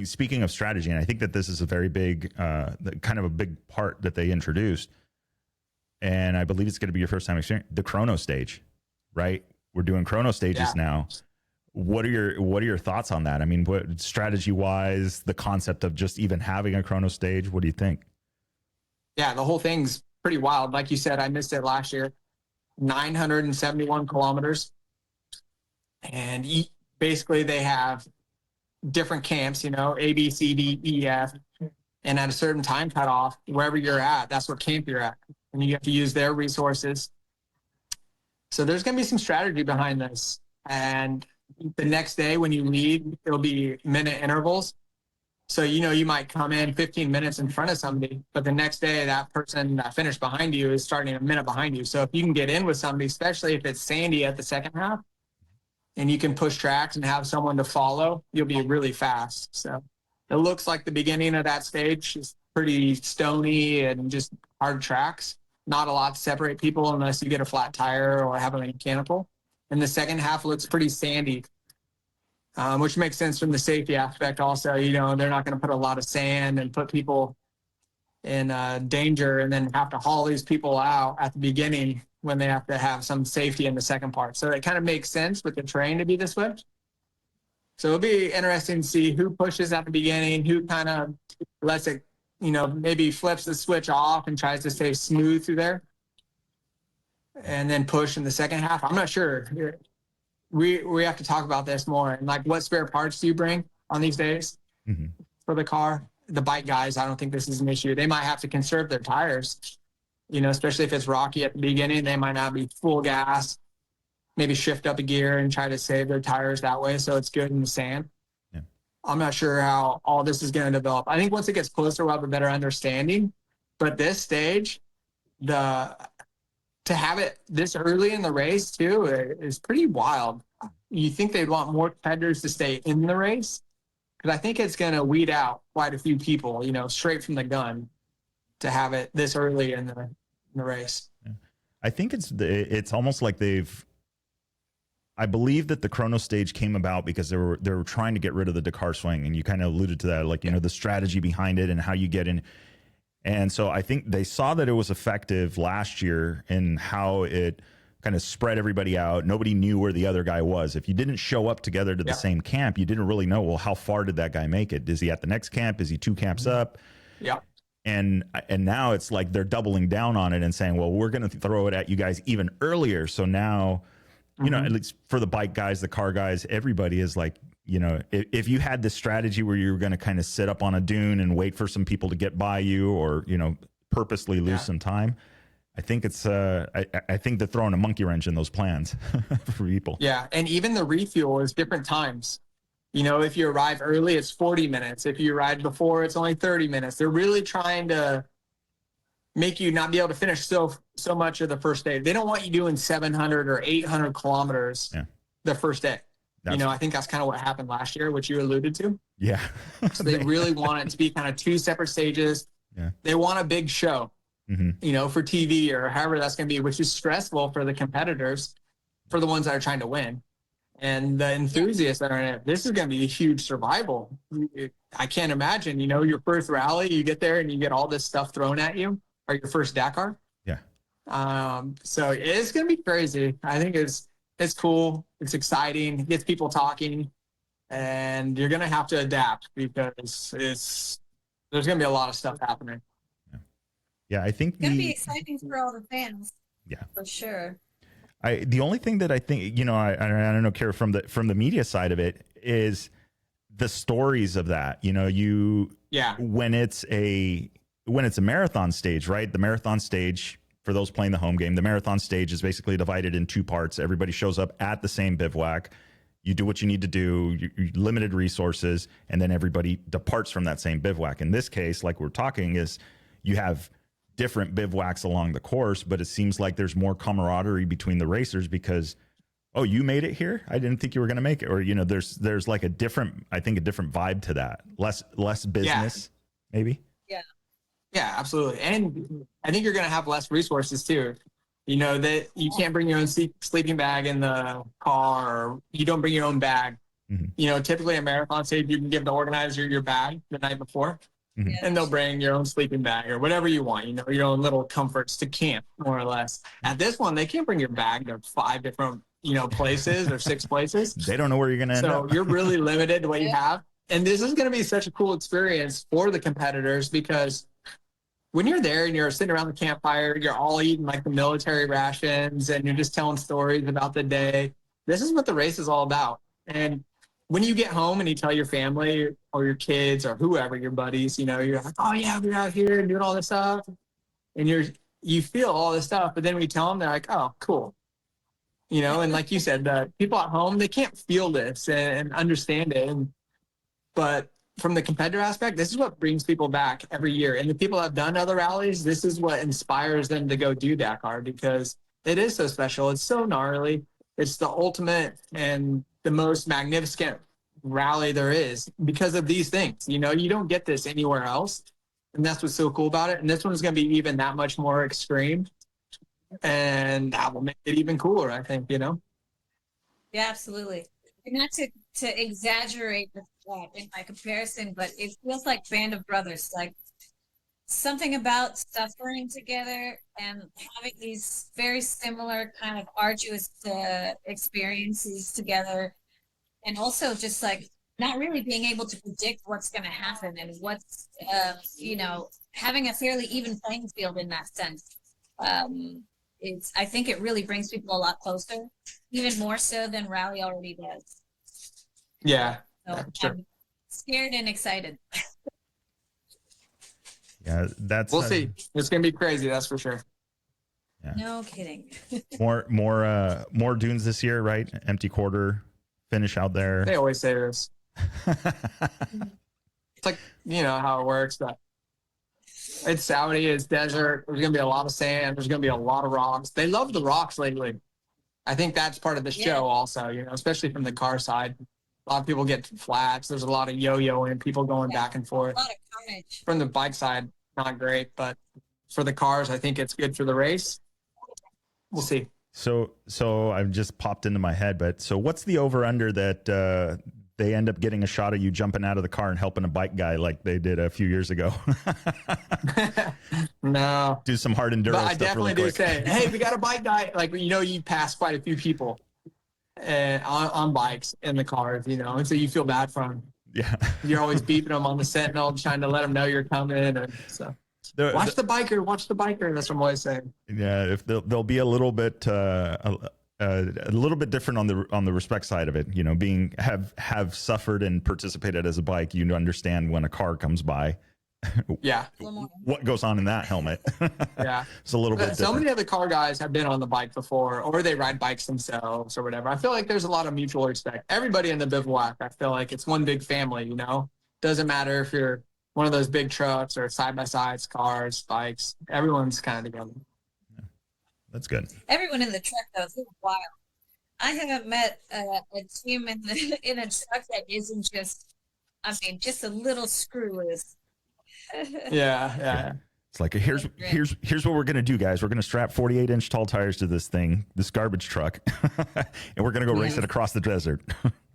speaking of strategy, and I think that this is a very big, kind of a big part that they introduced, and I believe it's going to be your first time experiencing the Chrono stage, right? We're doing Chrono stages now. What are your thoughts on that? I mean, what strategy wise, the concept of just even having a Chrono stage, what do you think? Yeah, the whole thing's pretty wild. Like you said, I missed it last year. 971 kilometers. And basically they have different camps, A, B, C, D, E, F. And at a certain time cutoff, wherever you're at, that's what camp you're at. and you have to use their resources. So there's going to be some strategy behind this. And the next day when you lead, it'll be minute intervals. So, you might come in 15 minutes in front of somebody, but the next day that person that finished behind you is starting a minute behind you. So if you can get in with somebody, especially if it's sandy at the second half, and you can push tracks and have someone to follow, you'll be really fast. So it looks like the beginning of that stage is pretty stony and just hard tracks. Not a lot to separate people unless you get a flat tire or have a mechanical. And the second half looks pretty sandy, which makes sense from the safety aspect also. They're not going to put a lot of sand and put people in danger and then have to haul these people out at the beginning when they have to have some safety in the second part. So it kind of makes sense with the terrain to be this way. So it'll be interesting to see who pushes at the beginning, who kind of lets it, maybe flips the switch off and tries to stay smooth through there and then push in the second half. I'm not sure. We have to talk about this more. And like, what spare parts do you bring on these days for the car? The bike guys, I don't think this is an issue. They might have to conserve their tires, especially if it's rocky at the beginning. They might not be full gas, maybe shift up a gear and try to save their tires that way so it's good in the sand. Yeah. I'm not sure how all this is going to develop. I think once it gets closer, we'll have a better understanding. But this stage, to have it this early in the race too is pretty wild. You think they'd want more competitors to stay in the race? Because I think it's going to weed out quite a few people, straight from the gun, to have it this early in the race. Yeah. I think it's almost like I believe that the Chrono stage came about because they were trying to get rid of the Dakar swing, and you kind of alluded to that, like the strategy behind it and how you get in. And so I think they saw that it was effective last year in how it kind of spread everybody out. Nobody knew where the other guy was. If you didn't show up together to the same camp, you didn't really know, well, how far did that guy make it? Is he at the next camp? Is he 2 camps up? Yeah. And now it's like they're doubling down on it and saying, well, we're going to throw it at you guys even earlier. So now, at least for the bike guys, the car guys, everybody is like, if you had this strategy where you were going to kind of sit up on a dune and wait for some people to get by you or, purposely lose some time, I think it's I think they're throwing a monkey wrench in those plans for people. Yeah. And even the refuel is different times. If you arrive early, it's 40 minutes. If you arrive before, it's only 30 minutes. They're really trying to make you not be able to finish so much of the first day. They don't want you doing 700 or 800 kilometers the first day. I think that's kind of what happened last year, which you alluded to. Yeah. So they really want it to be kind of 2 separate stages. Yeah. They want a big show, for TV or however that's going to be, which is stressful for the competitors, for the ones that are trying to win. And the enthusiasts that are in it, this is going to be a huge survival. I can't imagine, your first rally, you get there and you get all this stuff thrown at you, or your first Dakar. Yeah. So it's going to be crazy. I think it's cool. It's exciting. It gets people talking, and you're going to have to adapt because there's going to be a lot of stuff happening. Yeah. I think it's going to be exciting for all the fans. Yeah, for sure. The only thing that I think, I don't know, Kyra, from the media side of it is the stories of that, when it's a marathon stage, right? The marathon stage, for those playing the home game, the marathon stage is basically divided in 2 parts. Everybody shows up at the same bivouac. You do what you need to do, you limited resources, and then everybody departs from that same bivouac. In this case, like we're talking, is you have different bivouacs along the course, but it seems like there's more camaraderie between the racers because, oh, you made it here? I didn't think you were going to make it. Or, there's like a different vibe to that. Less business, maybe. Yeah. Yeah, absolutely. And I think you're going to have less resources too. That you can't bring your own sleeping bag in the car, or you don't bring your own bag. Typically a marathon stage, you can give the organizer your bag the night before. And they'll bring your own sleeping bag or whatever you want, your own little comforts to camp, more or less. At this one, they can't bring your bag to 5 different, places or 6 places. They don't know where you're going to end up. So you're really limited to what you have. And this is going to be such a cool experience for the competitors because when you're there and you're sitting around the campfire, you're all eating like the military rations and you're just telling stories about the day. This is what the race is all about. And when you get home and you tell your family or your kids or whoever, your buddies, you're like, oh yeah, we're out here and doing all this stuff. And you feel all this stuff, but then when you tell them, they're like, oh, cool. You know, and like you said, the people at home, they can't feel this and understand it. But from the competitor aspect, this is what brings people back every year. And the people that have done other rallies, this is what inspires them to go do Dakar, because it is so special. It's so gnarly. It's the ultimate and the most magnificent rally there is because of these things. You know, you don't get this anywhere else. And that's what's so cool about it. And this one's going to be even that much more extreme. And that will make it even cooler, I think, you know? Yeah, absolutely. And not to exaggerate in my comparison, but it feels like Band of Brothers, like something about suffering together and having these very similar kind of arduous experiences together. And also just like not really being able to predict what's going to happen and what's, you know, having a fairly even playing field in that sense. I think it really brings people a lot closer, even more so than Rally already does. Yeah. So yeah, sure. I'm scared and excited. Yeah, We'll see. It's gonna be crazy, that's for sure. Yeah. No kidding. more dunes this year, right? Empty quarter finish out there. They always say this. It's like, you know how it works, but it's Saudi, it's desert. There's gonna be a lot of sand. There's gonna be a lot of rocks. They love the rocks lately. I think that's part of the show also, you know, especially from the car side. A lot of people get flats. There's a lot of yo-yoing, people going back and forth. A lot of carnage. From the bike side, not great, but for the cars, I think it's good for the race. We'll see. So I've just popped into my head, but so what's the over under that they end up getting a shot of you jumping out of the car and helping a bike guy like they did a few years ago? No. Do some hard enduro but I stuff definitely really do quick. say, hey, we got a bike guy. Like, you know, you pass quite a few people on bikes in the cars, you know, and so you feel bad for them. Yeah. You're always beeping them on the Sentinel, trying to let them know you're coming. And so watch the biker. That's what I'm always saying. Yeah, if they'll be a little bit different on the respect side of it. You know, have suffered and participated as a bike, you understand when a car comes by. Yeah. What goes on in that helmet? Yeah. It's a little bit So different. many other car guys have been on the bike before, or they ride bikes themselves or whatever. I feel like there's a lot of mutual respect. Everybody in the bivouac, I feel like it's one big family, you know? Doesn't matter if you're one of those big trucks or side-by-sides, cars, bikes. Everyone's kind of together. Yeah. That's good. Everyone in the truck, though, is wild. I haven't met a team in a truck that isn't just, I mean, just a little screw loose. Yeah. It's like here's what we're gonna do, guys. We're gonna strap 48-inch tall tires to this garbage truck, and we're gonna go race it across the desert.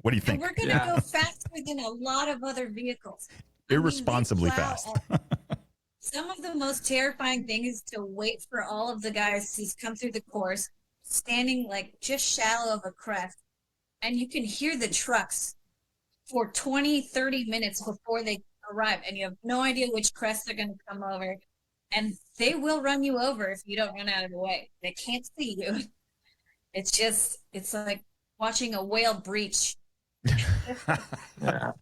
What do you think? And we're gonna go faster than a lot of other vehicles. Irresponsibly fast. Some of the most terrifying thing is to wait for all of the guys to come through the course, standing like just shallow of a crest, and you can hear the trucks for 20-30 minutes before they arrive, and you have no idea which crest they're going to come over, and they will run you over if you don't run out of the way. They can't see you. It's like watching a whale breach. Yeah.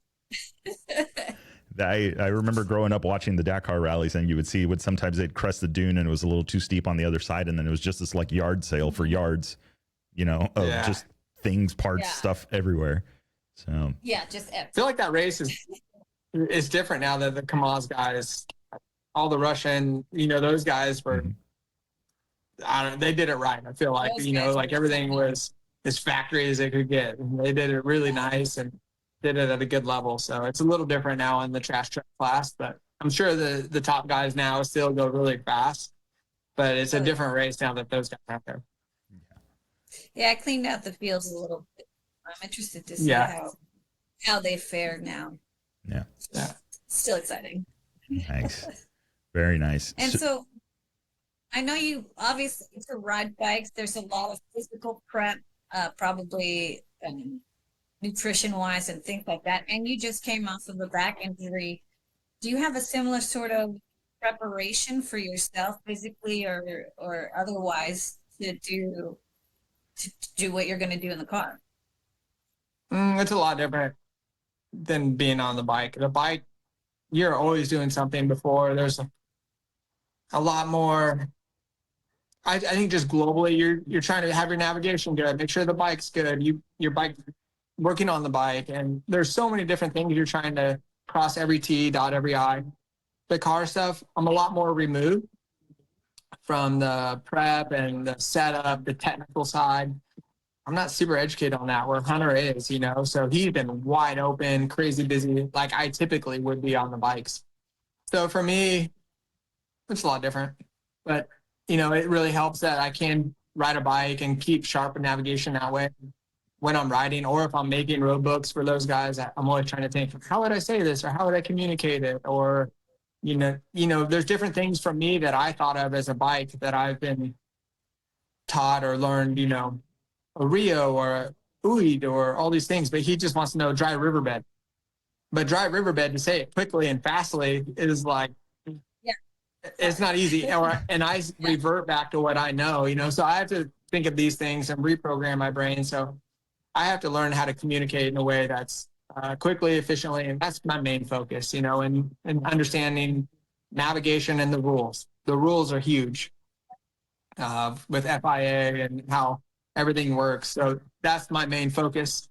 I remember growing up watching the Dakar rallies, and you would see sometimes they'd crest the dune and it was a little too steep on the other side, and then it was just this like yard sale for yards, you know, of just things, parts, stuff everywhere. So yeah, just I feel like that race is different now that the Kamaz guys, all the Russian, you know, those guys were, I don't know, they did it right. I feel like, you know, like everything was as factory as it could get. And they did it really nice and did it at a good level. So it's a little different now in the trash truck class, but I'm sure the top guys now still go really fast, but it's a different race now that those guys are out there. Yeah, I cleaned out the fields a little bit. I'm interested to see how they fare now. Yeah. Still exciting. Nice. Very nice. And so I know you obviously to ride bikes, there's a lot of physical prep, probably nutrition wise and things like that. And you just came off of a back injury. Do you have a similar sort of preparation for yourself physically or otherwise to do what you're going to do in the car? It's a lot different than being on the bike. The bike, you're always doing something before. There's a lot more I think just globally, you're trying to have your navigation good, make sure the bike's good, your bike working on the bike, and there's so many different things you're trying to cross every T, dot every I. The car stuff, I'm a lot more removed from the prep and the setup, the technical side. I'm not super educated on that, where Hunter is, you know, so he's been wide open, crazy busy, like I typically would be on the bikes. So for me, it's a lot different, but you know, it really helps that I can ride a bike and keep sharp in navigation that way when I'm riding, or if I'm making road books for those guys. I'm always trying to think, how would I say this, or how would I communicate it, or there's different things from me that I thought of as a bike that I've been taught or learned, you know, a Rio or a Uid or all these things, but he just wants to know dry riverbed. But dry riverbed, to say it quickly and fastly, is like, it's not easy. And I revert back to what I know, you know, so I have to think of these things and reprogram my brain. So I have to learn how to communicate in a way that's quickly, efficiently, and that's my main focus, you know, and understanding navigation and the rules. The rules are huge with FIA and how everything works. So that's my main focus.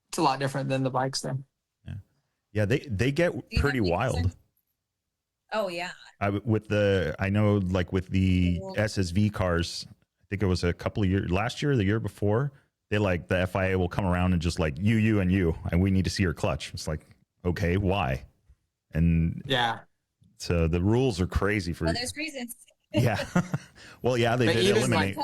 It's a lot different than the bikes thing. Yeah, they get pretty wild. Oh yeah. I know like with the SSV cars, I think it was a couple of years, last year or the year before, they like the FIA will come around and just like you, and we need to see your clutch. It's like, okay, why? And yeah, so the rules are crazy for. Well, there's reasons. Yeah. Well, yeah, they did eliminate.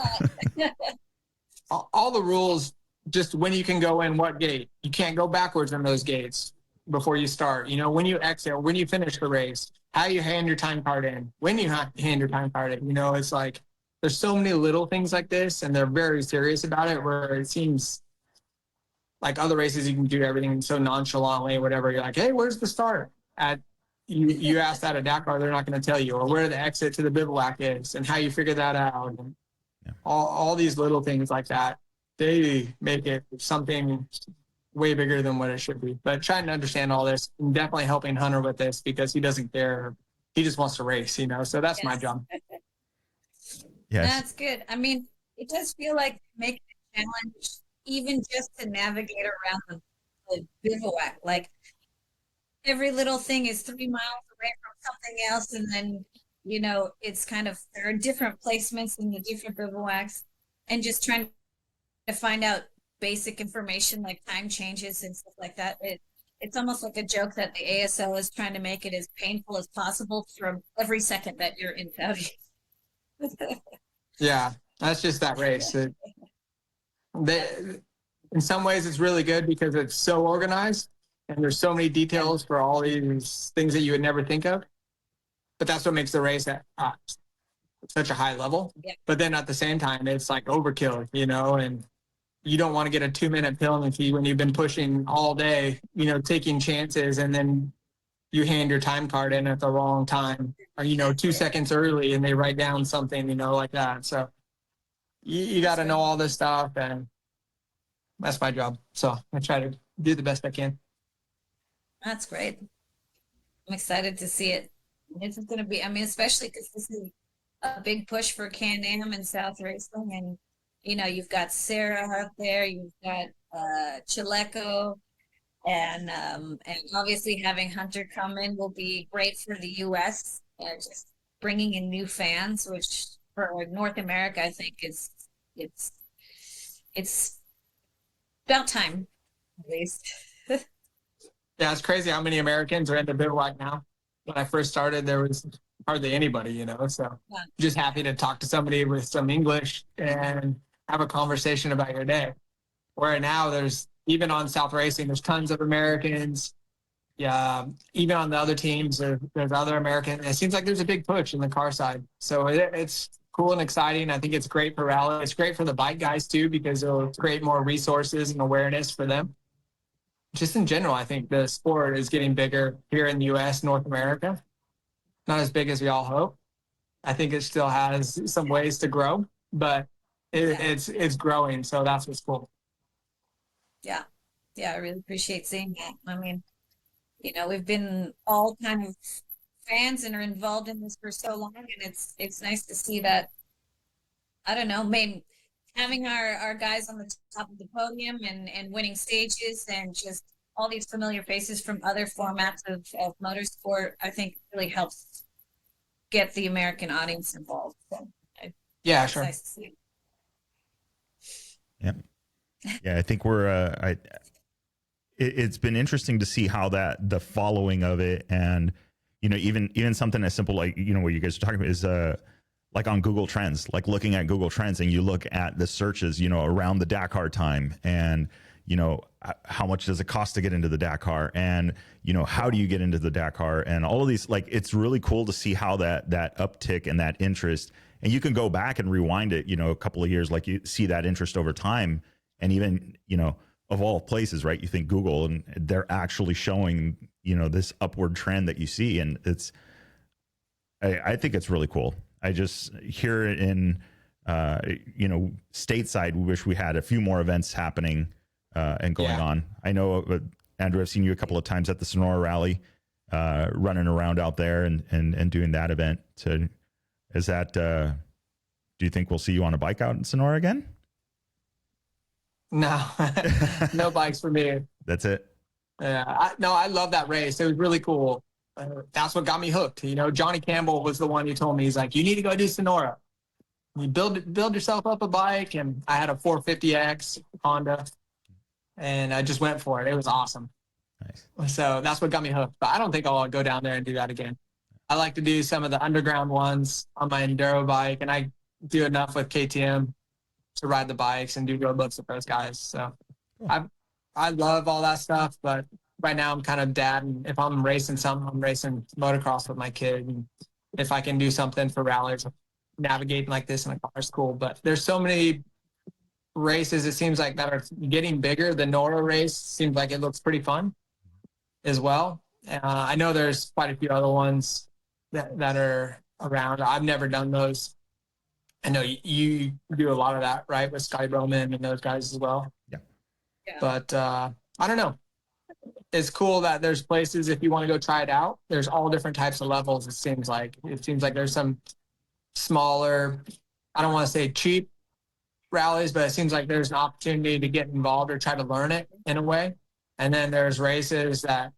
All the rules, just when you can go in what gate. You can't go backwards in those gates before you start. You know, when you exit, when you finish the race, how you hand your time card in, when you hand your time card in. You know, it's like there's so many little things like this, and they're very serious about it, where it seems like other races you can do everything so nonchalantly or whatever. You're like, hey, where's the start? You ask that at Dakar, they're not going to tell you, or where the exit to the bivouac is and how you figure that out. And all these little things like that, they make it something way bigger than what it should be. But trying to understand all this and definitely helping Hunter with this, because he doesn't care. He just wants to race, you know, so that's my job. Yes. That's good. I mean, it does feel like making a challenge, even just to navigate around the bivouac. Like every little thing is 3 miles away from something else, and then you know it's kind of, there are different placements in the different bivouacs, and just trying to find out basic information like time changes and stuff like that. It's almost like a joke that the ASL is trying to make it as painful as possible from every second that you're in Saudi. Yeah, that's just that race. In some ways, it's really good because it's so organized and there's so many details for all these things that you would never think of. But that's what makes the race at such a high level. Yeah. But then at the same time, it's like overkill, you know, and you don't want to get a 2-minute penalty when you've been pushing all day, you know, taking chances, and then you hand your time card in at the wrong time, or, you know, 2 seconds early, and they write down something, you know, like that. So you got to know all this stuff, and that's my job. So I try to do the best I can. That's great. I'm excited to see it. This is going to be, I mean, especially because this is a big push for Can-Am and South Racing, and you know, you've got Sarah out there, you've got Chaleco, and obviously having Hunter come in will be great for the U.S. Just bringing in new fans, which for North America, I think it's about time, at least. Yeah, it's crazy how many Americans are in the bivouac now. When I first started, there was hardly anybody, you know, so just happy to talk to somebody with some English and have a conversation about your day. Where now there's, even on South Racing, there's tons of Americans. Yeah, even on the other teams, there's other Americans. It seems like there's a big push in the car side. So it's cool and exciting. I think it's great for rally. It's great for the bike guys too, because it'll create more resources and awareness for them. Just in general, I think the sport is getting bigger here in the U.S., North America. Not as big as we all hope. I think it still has some ways to grow, but it's growing. So that's what's cool. Yeah. Yeah, I really appreciate seeing that. I mean, you know, we've been all kind of fans and are involved in this for so long, and it's nice to see that I don't know, maybe having our guys on the top of the podium and winning stages and just all these familiar faces from other formats of motorsport, I think really helps get the American audience involved. So, Yeah, it's sure. nice to see. Yeah. Yeah. I think it's been interesting to see how the following of it, and even something as simple like what you guys are talking about is like on Google Trends, like looking at Google Trends, and you look at the searches around the Dakar time, and how much does it cost to get into the Dakar, and how do you get into the Dakar, and all of these, like, it's really cool to see how that uptick and that interest, and you can go back and rewind it a couple of years, like you see that interest over time, and even of all places, right? You think Google, and they're actually showing, this upward trend that you see. And I think it's really cool. I just here in, stateside, we wish we had a few more events happening and going on. I know, Andrew, I've seen you a couple of times at the Sonora Rally, running around out there and doing that event. So is that, do you think we'll see you on a bike out in Sonora again? No, no bikes for me. That's it. Yeah, I love that race. It was really cool. That's what got me hooked. Johnny Campbell was the one who told me, he's like, you need to go do Sonora. You build yourself up a bike. And I had a 450X Honda, and I just went for it. It was awesome. Nice. So that's what got me hooked. But I don't think I'll go down there and do that again. I like to do some of the underground ones on my enduro bike, and I do enough with KTM to ride the bikes and do road books with those guys. So cool. I love all that stuff, but right now I'm kind of dad, and if I'm racing something, I'm racing motocross with my kid. And if I can do something for rallies, navigating like this in a car is cool. But there's so many races, it seems like, that are getting bigger. The Nora race seems like it looks pretty fun as well. I know there's quite a few other ones that are around. I've never done those. I know you do a lot of that, right, with Scotty Bowman and those guys as well. Yeah. But I don't know. It's cool that there's places, if you want to go try it out, there's all different types of levels. It seems like there's some smaller, I don't want to say cheap rallies, but it seems like there's an opportunity to get involved or try to learn it in a way. And then there's races that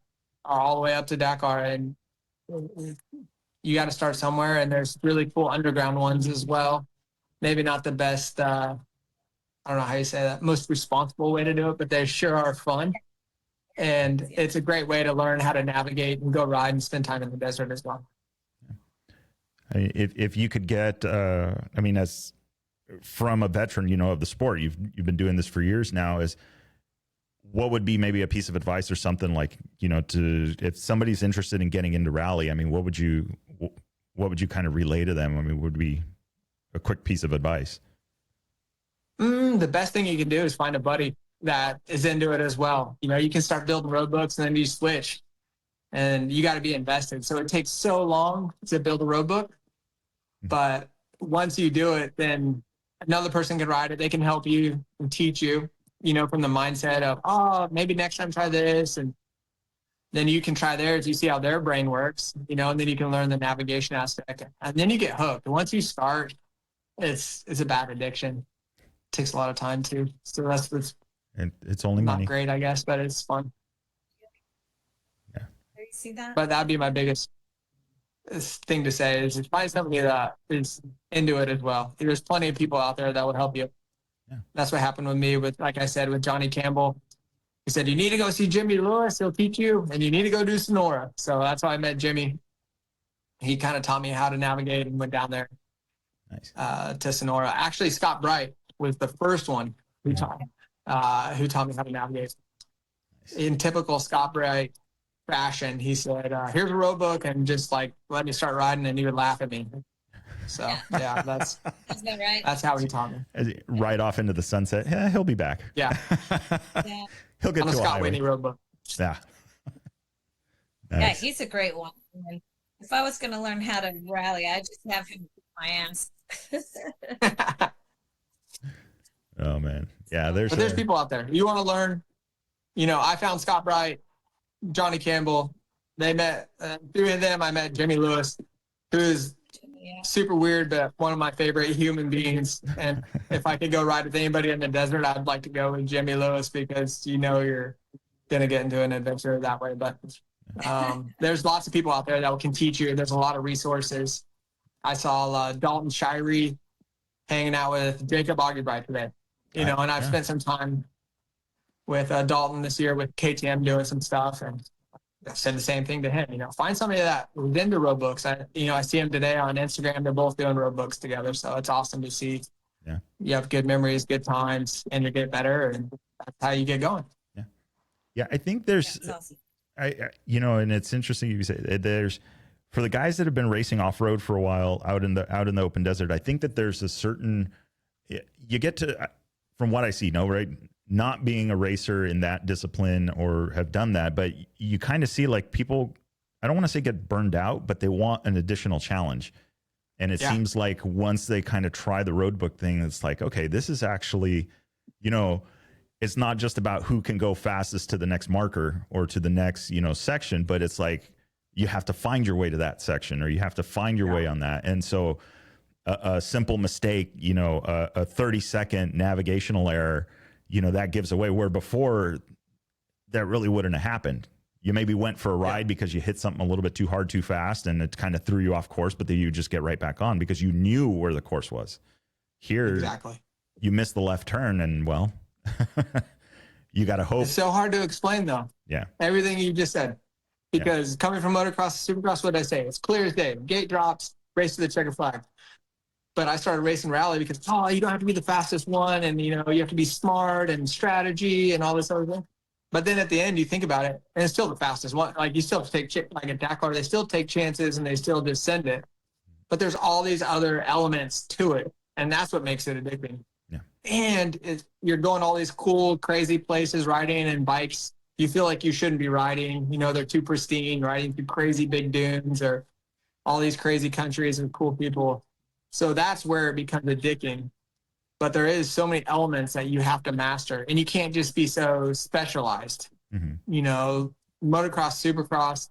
are all the way up to Dakar, and you got to start somewhere. And there's really cool underground ones as well. Maybe not the best, I don't know how you say that, most responsible way to do it, but they sure are fun. And it's a great way to learn how to navigate and go ride and spend time in the desert as well. If you could get, as from a veteran, of the sport, you've been doing this for years now, what would be maybe a piece of advice or something like, if somebody's interested in getting into rally, what would you kind of relay to them? Would be a quick piece of advice? The best thing you can do is find a buddy that is into it as well. You can start building road books, and then you switch, and you got to be invested. So it takes so long to build a road book, but once you do it, then another person can ride it. They can help you and teach you, from the mindset of, maybe next time try this. And then you can try theirs. You see how their brain works, and then you can learn the navigation aspect, and then you get hooked. And once you start, it's a bad addiction. It takes a lot of time too. So it's only not money. great, I guess, but it's fun. Yeah. You see that? But that'd be my biggest thing to say is find somebody that is into it as well. There's plenty of people out there that would help you. Yeah. That's what happened with me like I said, with Johnny Campbell. He said, you need to go see Jimmy Lewis. He'll teach you, and you need to go do Sonora. So that's how I met Jimmy. He kind of taught me how to navigate and went down there. Nice. To Sonora. Actually, Scott Bright was the first one who taught me how to navigate. Nice. In typical Scott Bright fashion, he said, here's a road book, and just like let me start riding, and he would laugh at me. So yeah, that's right. That's how he taught me. Right off into the sunset. Yeah, he'll be back. Yeah. Yeah. He'll get On a to Scott highway. Whitney road book. Yeah. Yeah, Nice. he's a great one. And if I was going to learn how to rally, I'd just have him kick my ass. Oh man. Yeah, But there's people out there. You want to learn, I found Scott Bright, Johnny Campbell. They met, through them, I met Jimmy Lewis, who is super weird, but one of my favorite human beings. And if I could go ride with anybody in the desert, I'd like to go with Jimmy Lewis, because you're gonna get into an adventure that way. But there's lots of people out there that can teach you. There's a lot of resources. I saw Dalton Shirey hanging out with Jacob Augubright today, and I've spent some time with Dalton this year with KTM doing some stuff, and I said the same thing to him. Find somebody that was into road books. I see him today on Instagram. They're both doing road books together, so it's awesome to see. Yeah, you have good memories, good times, and you get better, and that's how you get going. Yeah. I think there's, Awesome. and it's interesting you say there's, for the guys that have been racing off road for a while out in the open desert, I think that there's a certain, you get to, from what I see, right, not being a racer in that discipline or have done that, but you kind of see like people, I don't want to say get burned out, but they want an additional challenge. And it seems like once they kind of try the road book thing, it's like, okay, this is actually, it's not just about who can go fastest to the next marker or to the next, section, but it's like you have to find your way to that section, or you have to find your way on that. And so a simple mistake, a 30-second navigational error, that gives away, where before that really wouldn't have happened. You maybe went for a ride because you hit something a little bit too hard, too fast, and it kind of threw you off course, but then you just get right back on because you knew where the course was. Here, you missed the left turn, and well, you got to hope. It's so hard to explain, though. Yeah. Everything you just said. Because coming from motocross to supercross, what did I say? It's clear as day. Gate drops, race to the checker flag. But I started racing rally because, you don't have to be the fastest one, and, you have to be smart and strategy and all this other thing. But then at the end, you think about it, and it's still the fastest one. Like, you still have to take, like at Dakar, they still take chances and they still just send it. But there's all these other elements to it, and that's what makes it addicting. Yeah. And you're going all these cool, crazy places, riding and bikes you feel like you shouldn't be riding. They're too pristine, riding through crazy big dunes or all these crazy countries and cool people. So that's where it becomes addicting. But there is so many elements that you have to master, and you can't just be so specialized. Motocross, supercross,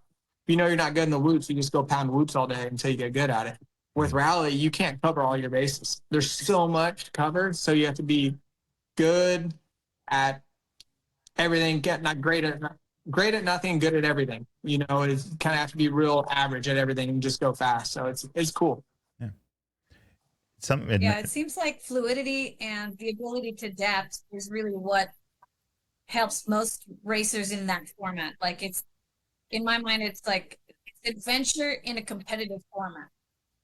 if you're not good in the whoops, you just go pound whoops all day until you get good at it. With rally, you can't cover all your bases. There's so much to cover, so you have to be good at everything, not great at nothing, good at everything. It kind of have to be real average at everything and just go fast. So it's cool. It seems like fluidity and the ability to adapt is really what helps most racers in that format. Like, it's, in my mind, it's like it's adventure in a competitive format,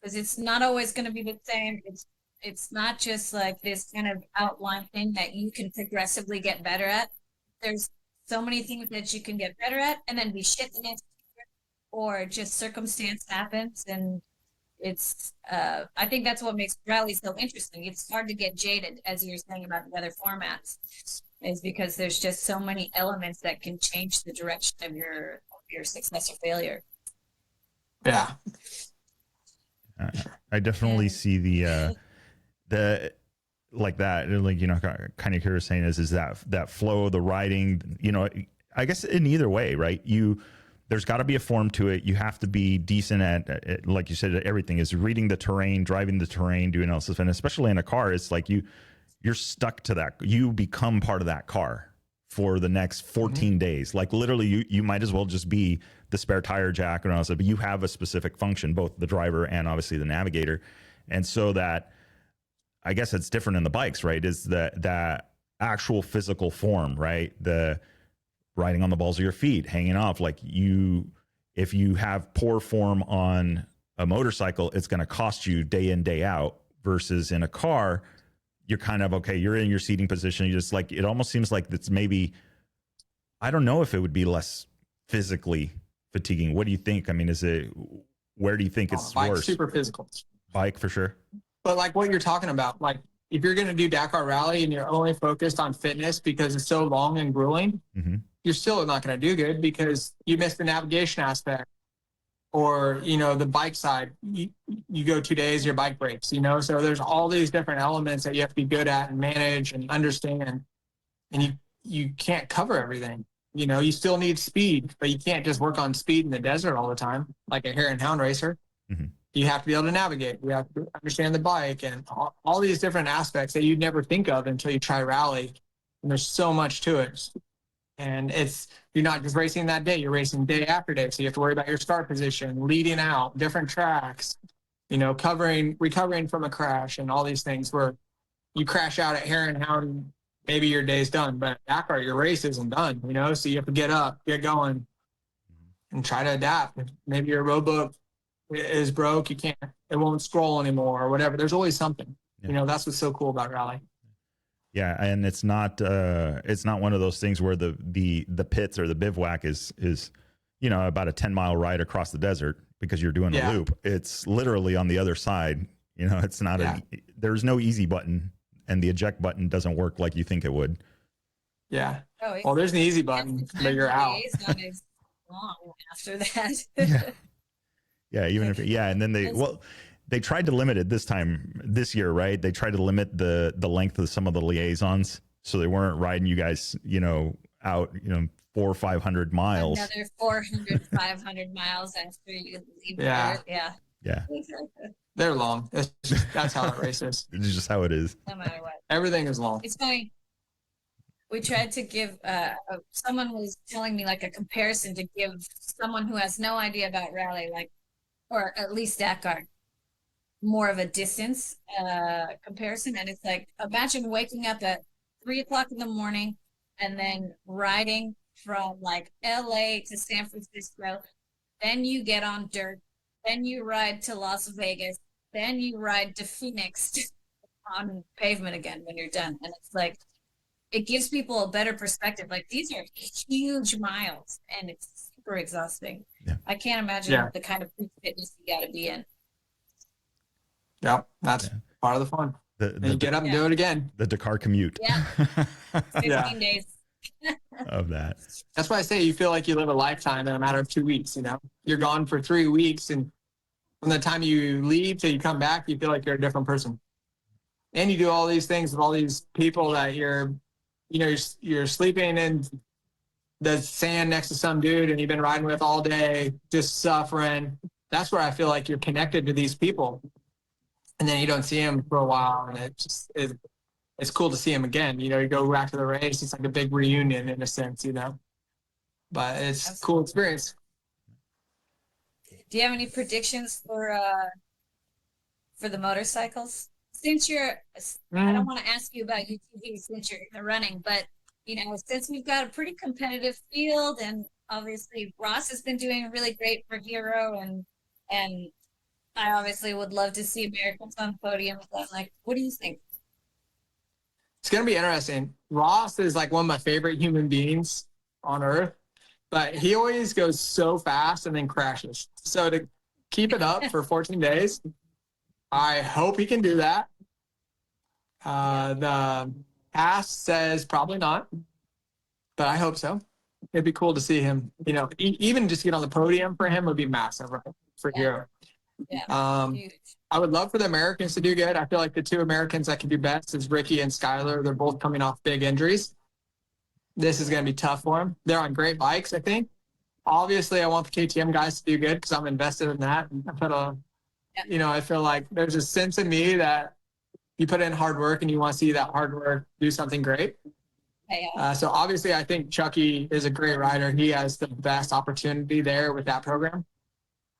because it's not always going to be the same. It's not just like this kind of outline thing that you can progressively get better at. There's so many things that you can get better at and then be shit the next year, or just circumstance happens. And it's I think that's what makes rally so interesting. It's hard to get jaded, as you're saying about the other formats, is because there's just so many elements that can change the direction of your success or failure. Yeah. I definitely see the like that, like, kind of Kyra saying is that flow, the riding, I guess in either way, right? There's got to be a form to it. You have to be decent at, like you said, everything is reading the terrain, driving the terrain, doing all this. And especially in a car, it's like you're stuck to that. You become part of that car for the next 14 days. Like, literally, you might as well just be the spare tire jack and all that, but you have a specific function, both the driver and obviously the navigator. And so that, I guess it's different in the bikes, right? Is that actual physical form, right? The riding on the balls of your feet, hanging off. Like, if you have poor form on a motorcycle, it's going to cost you day in, day out, versus in a car, you're kind of, okay, you're in your seating position. You just, like, it almost seems like it's maybe, I don't know if it would be less physically fatiguing. What do you think? I mean, where do you think it's bike, worse? super physical. Bike for sure. But like what you're talking about, like if you're going to do Dakar Rally and you're only focused on fitness because it's so long and grueling, you're still not going to do good because you missed the navigation aspect, or, the bike side. You go 2 days, your bike breaks, so there's all these different elements that you have to be good at and manage and understand. And you can't cover everything. You still need speed, but you can't just work on speed in the desert all the time, like a hare and hound racer. you have to be able to navigate. You have to understand the bike and all these different aspects that you'd never think of until you try rally. And there's so much to it. And you're not just racing that day, you're racing day after day. So you have to worry about your start position, leading out, different tracks, recovering from a crash and all these things where you crash out at Herrenhound, maybe your day's done, but at Dakar, your race isn't done, so you have to get up, get going and try to adapt. Maybe your road book is broke, it won't scroll anymore or whatever. There's always something. That's what's so cool about rally. Yeah, and it's not one of those things where the pits or the bivouac is about a 10-mile ride across the desert because you're doing a loop. It's literally on the other side. It's not there's no easy button, and the eject button doesn't work like you think it would. Yeah. Well, there's an easy button, but you're out. Is long after that. And then they tried to limit it this year, right? They tried to limit the length of some of the liaisons, so they weren't riding you guys, out, 400 or 500 miles. Another 400, 500 miles after you leave. Yeah. Yeah. They're long. That's how it races. It's just how it is. No matter what. Everything is long. It's funny. We tried to give, someone was telling me like a comparison to give someone who has no idea about rally, or at least Dakar, more of a distance comparison. And it's like, imagine waking up at 3:00 in the morning and then riding from like LA to San Francisco. Then you get on dirt. Then you ride to Las Vegas. Then you ride to Phoenix on pavement again when you're done. And it's like, it gives people a better perspective. Like, these are huge miles and it's super exhausting. Yeah. I can't imagine the kind of fitness you got to be in. Yep, that's part of the fun. And you get up and do it again. The Dakar commute. Yeah. 15 days. Of that. That's why I say you feel like you live a lifetime in a matter of 2 weeks. You're gone for 3 weeks, and from the time you leave till you come back, you feel like you're a different person. And you do all these things with all these people that you're sleeping in the sand next to some dude and you've been riding with all day, just suffering. That's where I feel like you're connected to these people. And then you don't see them for a while, and it's cool to see them again. You go back to the race, it's like a big reunion in a sense, but it's a cool experience. Do you have any predictions for the motorcycles? Since I don't want to ask you about UTV since you're in the running, but since we've got a pretty competitive field, and obviously Ross has been doing really great for Hero, and I obviously would love to see Americans on the podium. Like, what do you think? It's going to be interesting. Ross is like one of my favorite human beings on earth, but he always goes so fast and then crashes. So to keep it up for 14 days, I hope he can do that. The past says probably not, but I hope so. It'd be cool to see him, even just get on the podium for him would be massive for Hero. Yeah. I would love for the Americans to do good. I feel like the two Americans that can do best is Ricky and Skylar. They're both coming off big injuries. This is going to be tough for them. They're on great bikes, I think. Obviously, I want the KTM guys to do good because I'm invested in that. I feel like there's a sense in me that you put in hard work and you want to see that hard work do something great. So obviously, I think Chucky is a great rider. He has the best opportunity there with that program.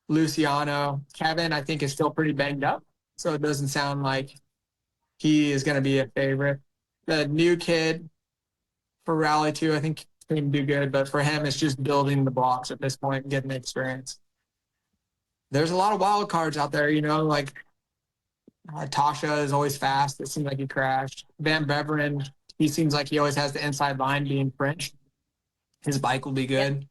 Luciano, Kevin, I think is still pretty banged up, so it doesn't sound like he is going to be a favorite. The new kid for Rally 2, I think he can do good, but for him, it's just building the blocks at this point and getting the experience. There's a lot of wild cards out there, like Tasha is always fast. It seems like he crashed. Van Beveren, he seems like he always has the inside line being French. His bike will be good. Yeah.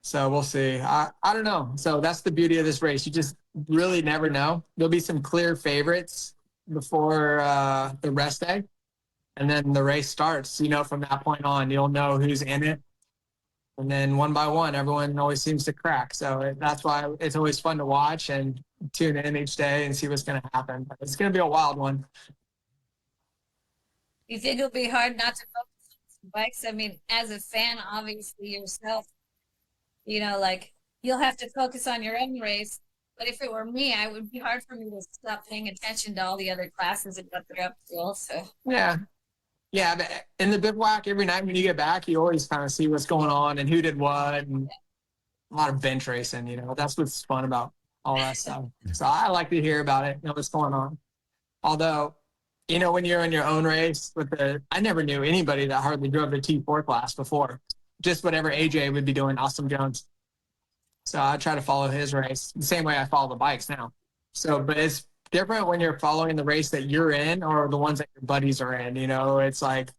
So we'll see. I don't know. So that's the beauty of this race. You just really never know. There'll be some clear favorites before the rest day. And then the race starts, from that point on, you'll know who's in it. And then one by one, everyone always seems to crack. So that's why it's always fun to watch and tune in each day and see what's going to happen. But it's going to be a wild one. You think it'll be hard not to focus on bikes? I mean, as a fan, obviously yourself, you'll have to focus on your own race, But if it were me, it would be hard for me to stop paying attention to all the other classes and what they're up to also. Yeah. Yeah. But in the bivouac, every night when you get back, you always kind of see what's going on and who did what, and a lot of bench racing, you know, that's what's fun about all that stuff. So I like to hear about it, you know, what's going on. Although, you know, when you're in your own race I never knew anybody that hardly drove the T4 class before. Just whatever AJ would be doing, Austin Jones. So I try to follow his race the same way I follow the bikes now. So, but it's different when you're following the race that you're in or the ones that your buddies are in, you know, it's like,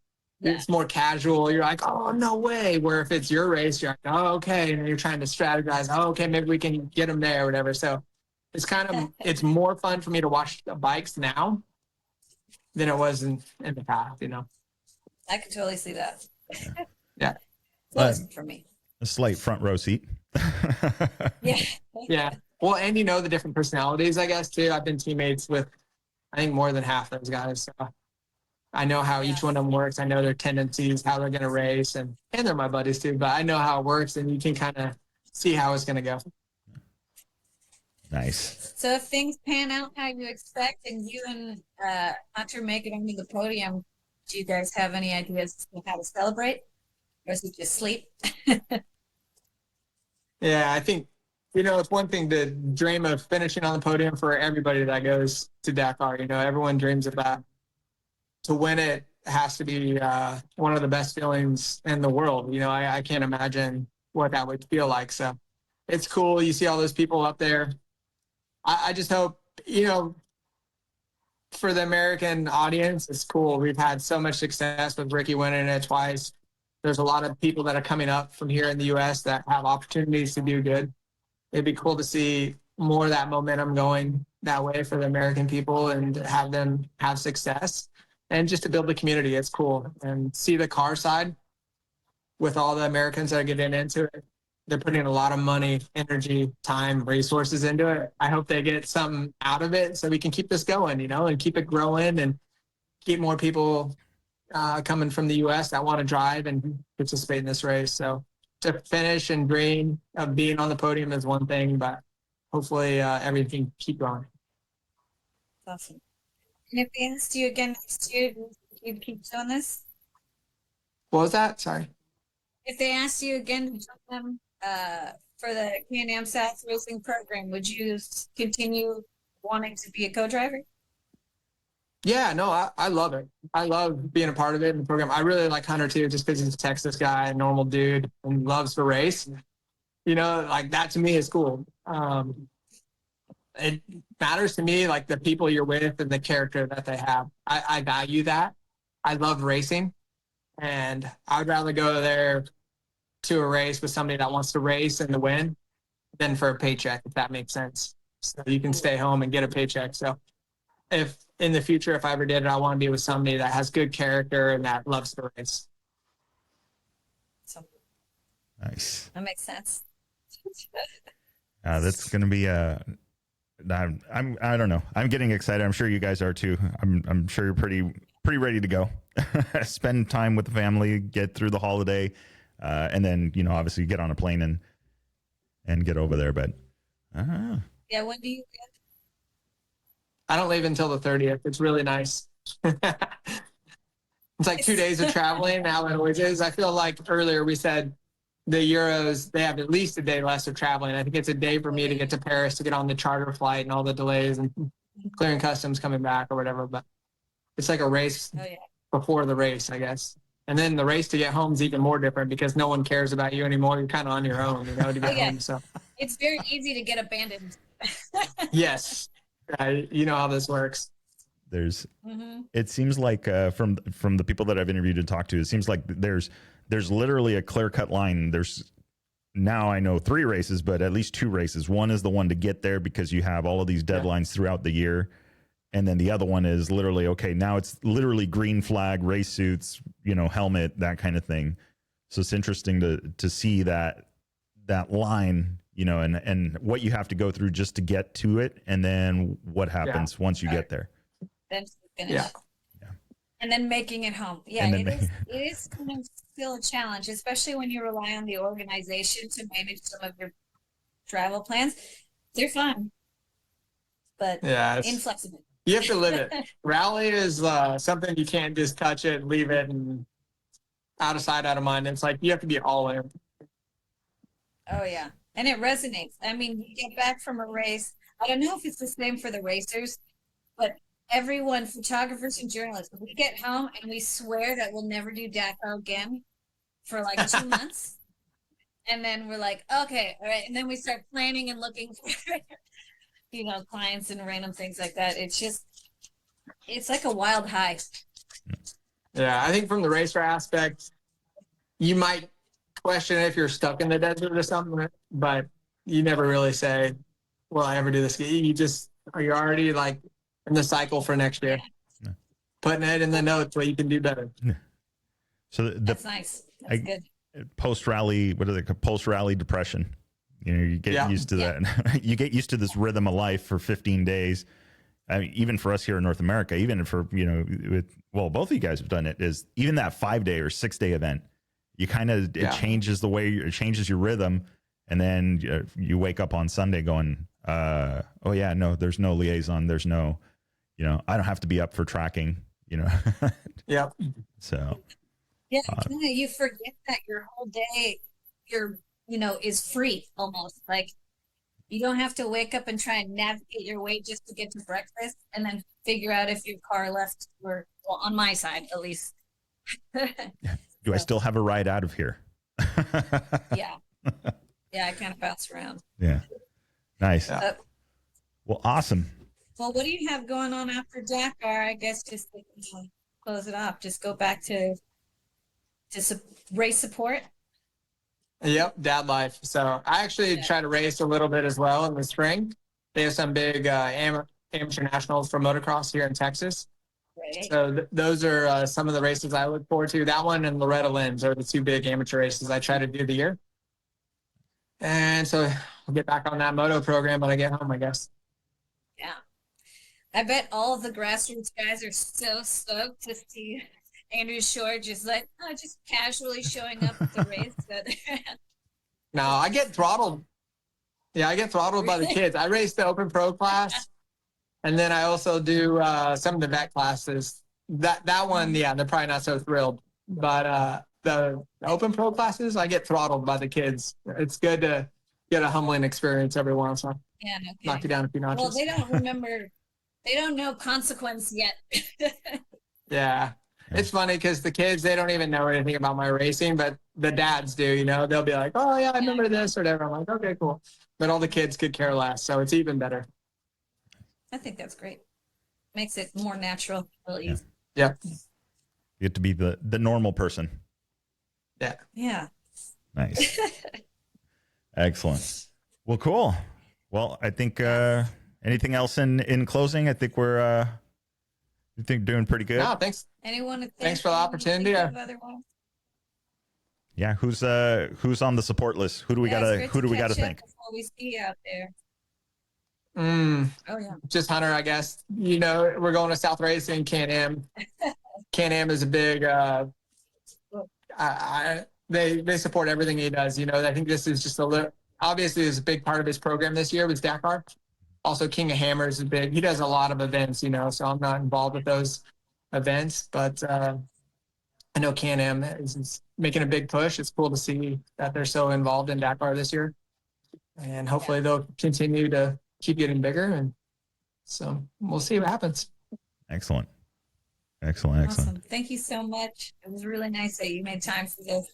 it's more casual. You're like, oh, no way. Where if it's your race, you're like, oh, okay. And you're trying to strategize. Oh, okay, maybe we can get them there or whatever. So it's more fun for me to watch the bikes now than it was in the past, you know? I can totally see that. Yeah. For me. A slight front row seat. Yeah. Yeah. Well, and you know the different personalities, I guess, too. I've been teammates with, I think, more than half those guys. So I know how each one of them works. I know their tendencies, how they're going to race, and they're my buddies, too. But I know how it works, and you can kind of see how it's going to go. Nice. So if things pan out how you expect and you and Hunter make it onto the podium, do you guys have any ideas of how to celebrate? Or is it just sleep? Yeah, I think, you know, it's one thing to dream of finishing on the podium for everybody that goes to Dakar. You know, everyone dreams of that. To win it has to be one of the best feelings in the world. You know, I can't imagine what that would feel like. So it's cool. You see all those people up there. I just hope, you know, for the American audience, it's cool. We've had so much success with Ricky winning it twice. There's a lot of people that are coming up from here in the U.S. that have opportunities to do good. It'd be cool to see more of that momentum going that way for the American people and have them have success and just to build the community. It's cool. And see the car side with all the Americans that are getting into it. They're putting a lot of money, energy, time, resources into it. I hope they get something out of it so we can keep this going, you know, and keep it growing and keep more people coming from the U.S. that want to drive and participate in this race. So to finish and dream of being on the podium is one thing, but hopefully everything keep going. Awesome. And if they asked you again next year, you'd keep doing this? What was that? Sorry. If they asked you again to join them for the Can-Am South Racing program, would you continue wanting to be a co-driver? Yeah, no, I love it. I love being a part of it in the program. I really like Hunter too, just because he's a Texas guy, a normal dude, and loves to race. You know, like that to me is cool. It matters to me, like the people you're with and the character that they have. I value that. I love racing, and I would rather go there to a race with somebody that wants to race and to win than for a paycheck, if that makes sense. So you can stay home and get a paycheck. So if in the future, if I ever did it, I want to be with somebody that has good character and that loves the race. So, Nice. that makes sense. That's going to be I don't know. I'm getting excited. I'm sure you guys are too. I'm sure you're pretty ready to go. Spend time with the family, get through the holiday, and then, you know, obviously get on a plane and get over there. But Yeah, when do you get? I don't leave until the 30th. It's really nice. It's like 2 days of traveling. Now it always is. I feel like earlier we said the Euros, they have at least a day less of traveling. I think it's a day for me to get to Paris to get on the charter flight and all the delays and clearing customs coming back or whatever. But it's like a race before the race, I guess. And then the race to get home is even more different because no one cares about you anymore. You're kind of on your own, you know, to get home. So it's very easy to get abandoned. yes, you know how this works. It seems like from the people that I've interviewed and talked to, it seems like there's literally a clear-cut line. There's now, I know 3 races, but at least 2 races. One is the one to get there because you have all of these deadlines throughout the year. And then the other one is literally, okay, now it's literally green flag, race suits, you know, helmet, that kind of thing. So it's interesting to see that line, you know, and what you have to go through just to get to it. And then what happens once you get there. Then finish. Yeah. And then making it home. Yeah, it is kind of still a challenge, especially when you rely on the organization to manage some of your travel plans. They're fun. but Yeah, inflexible. you have to live it. Rally is something you can't just touch it, leave it, and out of sight, out of mind. It's like you have to be all in. Oh yeah, and it resonates. I mean, you get back from a race. I don't know if it's the same for the racers, but everyone, photographers and journalists, we get home and we swear that we'll never do Dakar again for like 2 months. And then we're like, okay, all right. And then we start planning and looking for, clients and random things like that. It's like a wild high. Yeah, I think from the racer aspect, you might question if you're stuck in the desert or something, but you never really say, will I ever do this? You're already like in the cycle for next year. Yeah. Putting it in the notes what you can do better. So That's nice. That's good. Post-rally, what is it? Post-rally depression. You get used to that. You get used to this rhythm of life for 15 days. I mean, even for us here in North America, even for, both of you guys have done it, is even that 5-day or 6-day event, you kind of, it changes it changes your rhythm. And then you wake up on Sunday going, oh yeah, no, there's no liaison. There's no, I don't have to be up for tracking, Yep. So. Yeah, you forget that your whole day, is free almost. Like you don't have to wake up and try and navigate your way just to get to breakfast and then figure out if your car left or, well, on my side at least. Do I still have a ride out of here? Yeah. Yeah, I kind of bounce around. Yeah. Nice. Yeah. Well, awesome. Well, what do you have going on after Dakar? I guess just to close it off, just go back to race support. Yep, dad life. So I actually try to race a little bit as well in the spring. They have some big amateur nationals for motocross here in Texas. Right. So those are some of the races I look forward to. That one and Loretta Lynn's are the two big amateur races I try to do the year. And so I'll get back on that moto program when I get home, I guess. Yeah. I bet all of the grassroots guys are so stoked to see Andrew Shore just casually showing up at the race. No, I get throttled. Yeah, I get throttled by the kids. I race the open pro class, and then I also do some of the vet classes. That one, yeah, they're probably not so thrilled. But the open pro classes, I get throttled by the kids. It's good to get a humbling experience every once in a while. Yeah, no Knock you down a few notches. Well, they don't remember. They don't know consequence yet. Yeah. It's funny because the kids, they don't even know anything about my racing, but the dads do, they'll be like, oh yeah, I remember this or whatever. I'm like, okay, cool. But all the kids could care less. So it's even better. I think that's great. Makes it more natural. Really easy. Yeah. You get to be the normal person. Yeah. Yeah. Nice. Excellent. Well, cool. Well, I think anything else in closing? I think we're doing pretty good. No, thanks. Anyone? Thanks for the opportunity. Yeah, who's on the support list? Who do we gotta thank? Before we see you out there. Oh yeah. Just Hunter, I guess. We're going to South Racing, Can-Am. Can-Am is a big. They support everything he does. I think this is just obviously is a big part of his program this year with Dakar. Also, King of Hammers is big. He does a lot of events, so I'm not involved with those events. But I know Can-Am is making a big push. It's cool to see that they're so involved in Dakar this year. And hopefully they'll continue to keep getting bigger. And so we'll see what happens. Excellent. Awesome. Thank you so much. It was really nice that you made time for this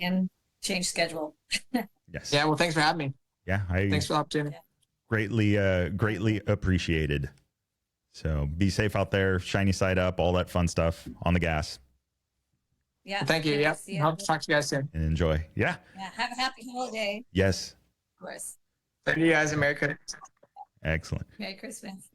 and change schedule. Yes. Yeah, well, thanks for having me. Yeah. Thanks for the opportunity. Greatly appreciated. So be safe out there, shiny side up, all that fun stuff on the gas. Yeah. Well, thank you. Yeah. Hope to talk to you guys soon. And enjoy. Yeah. Yeah. Have a happy holiday. Yes. Of course. Thank you guys, and Merry Christmas. Excellent. Merry Christmas.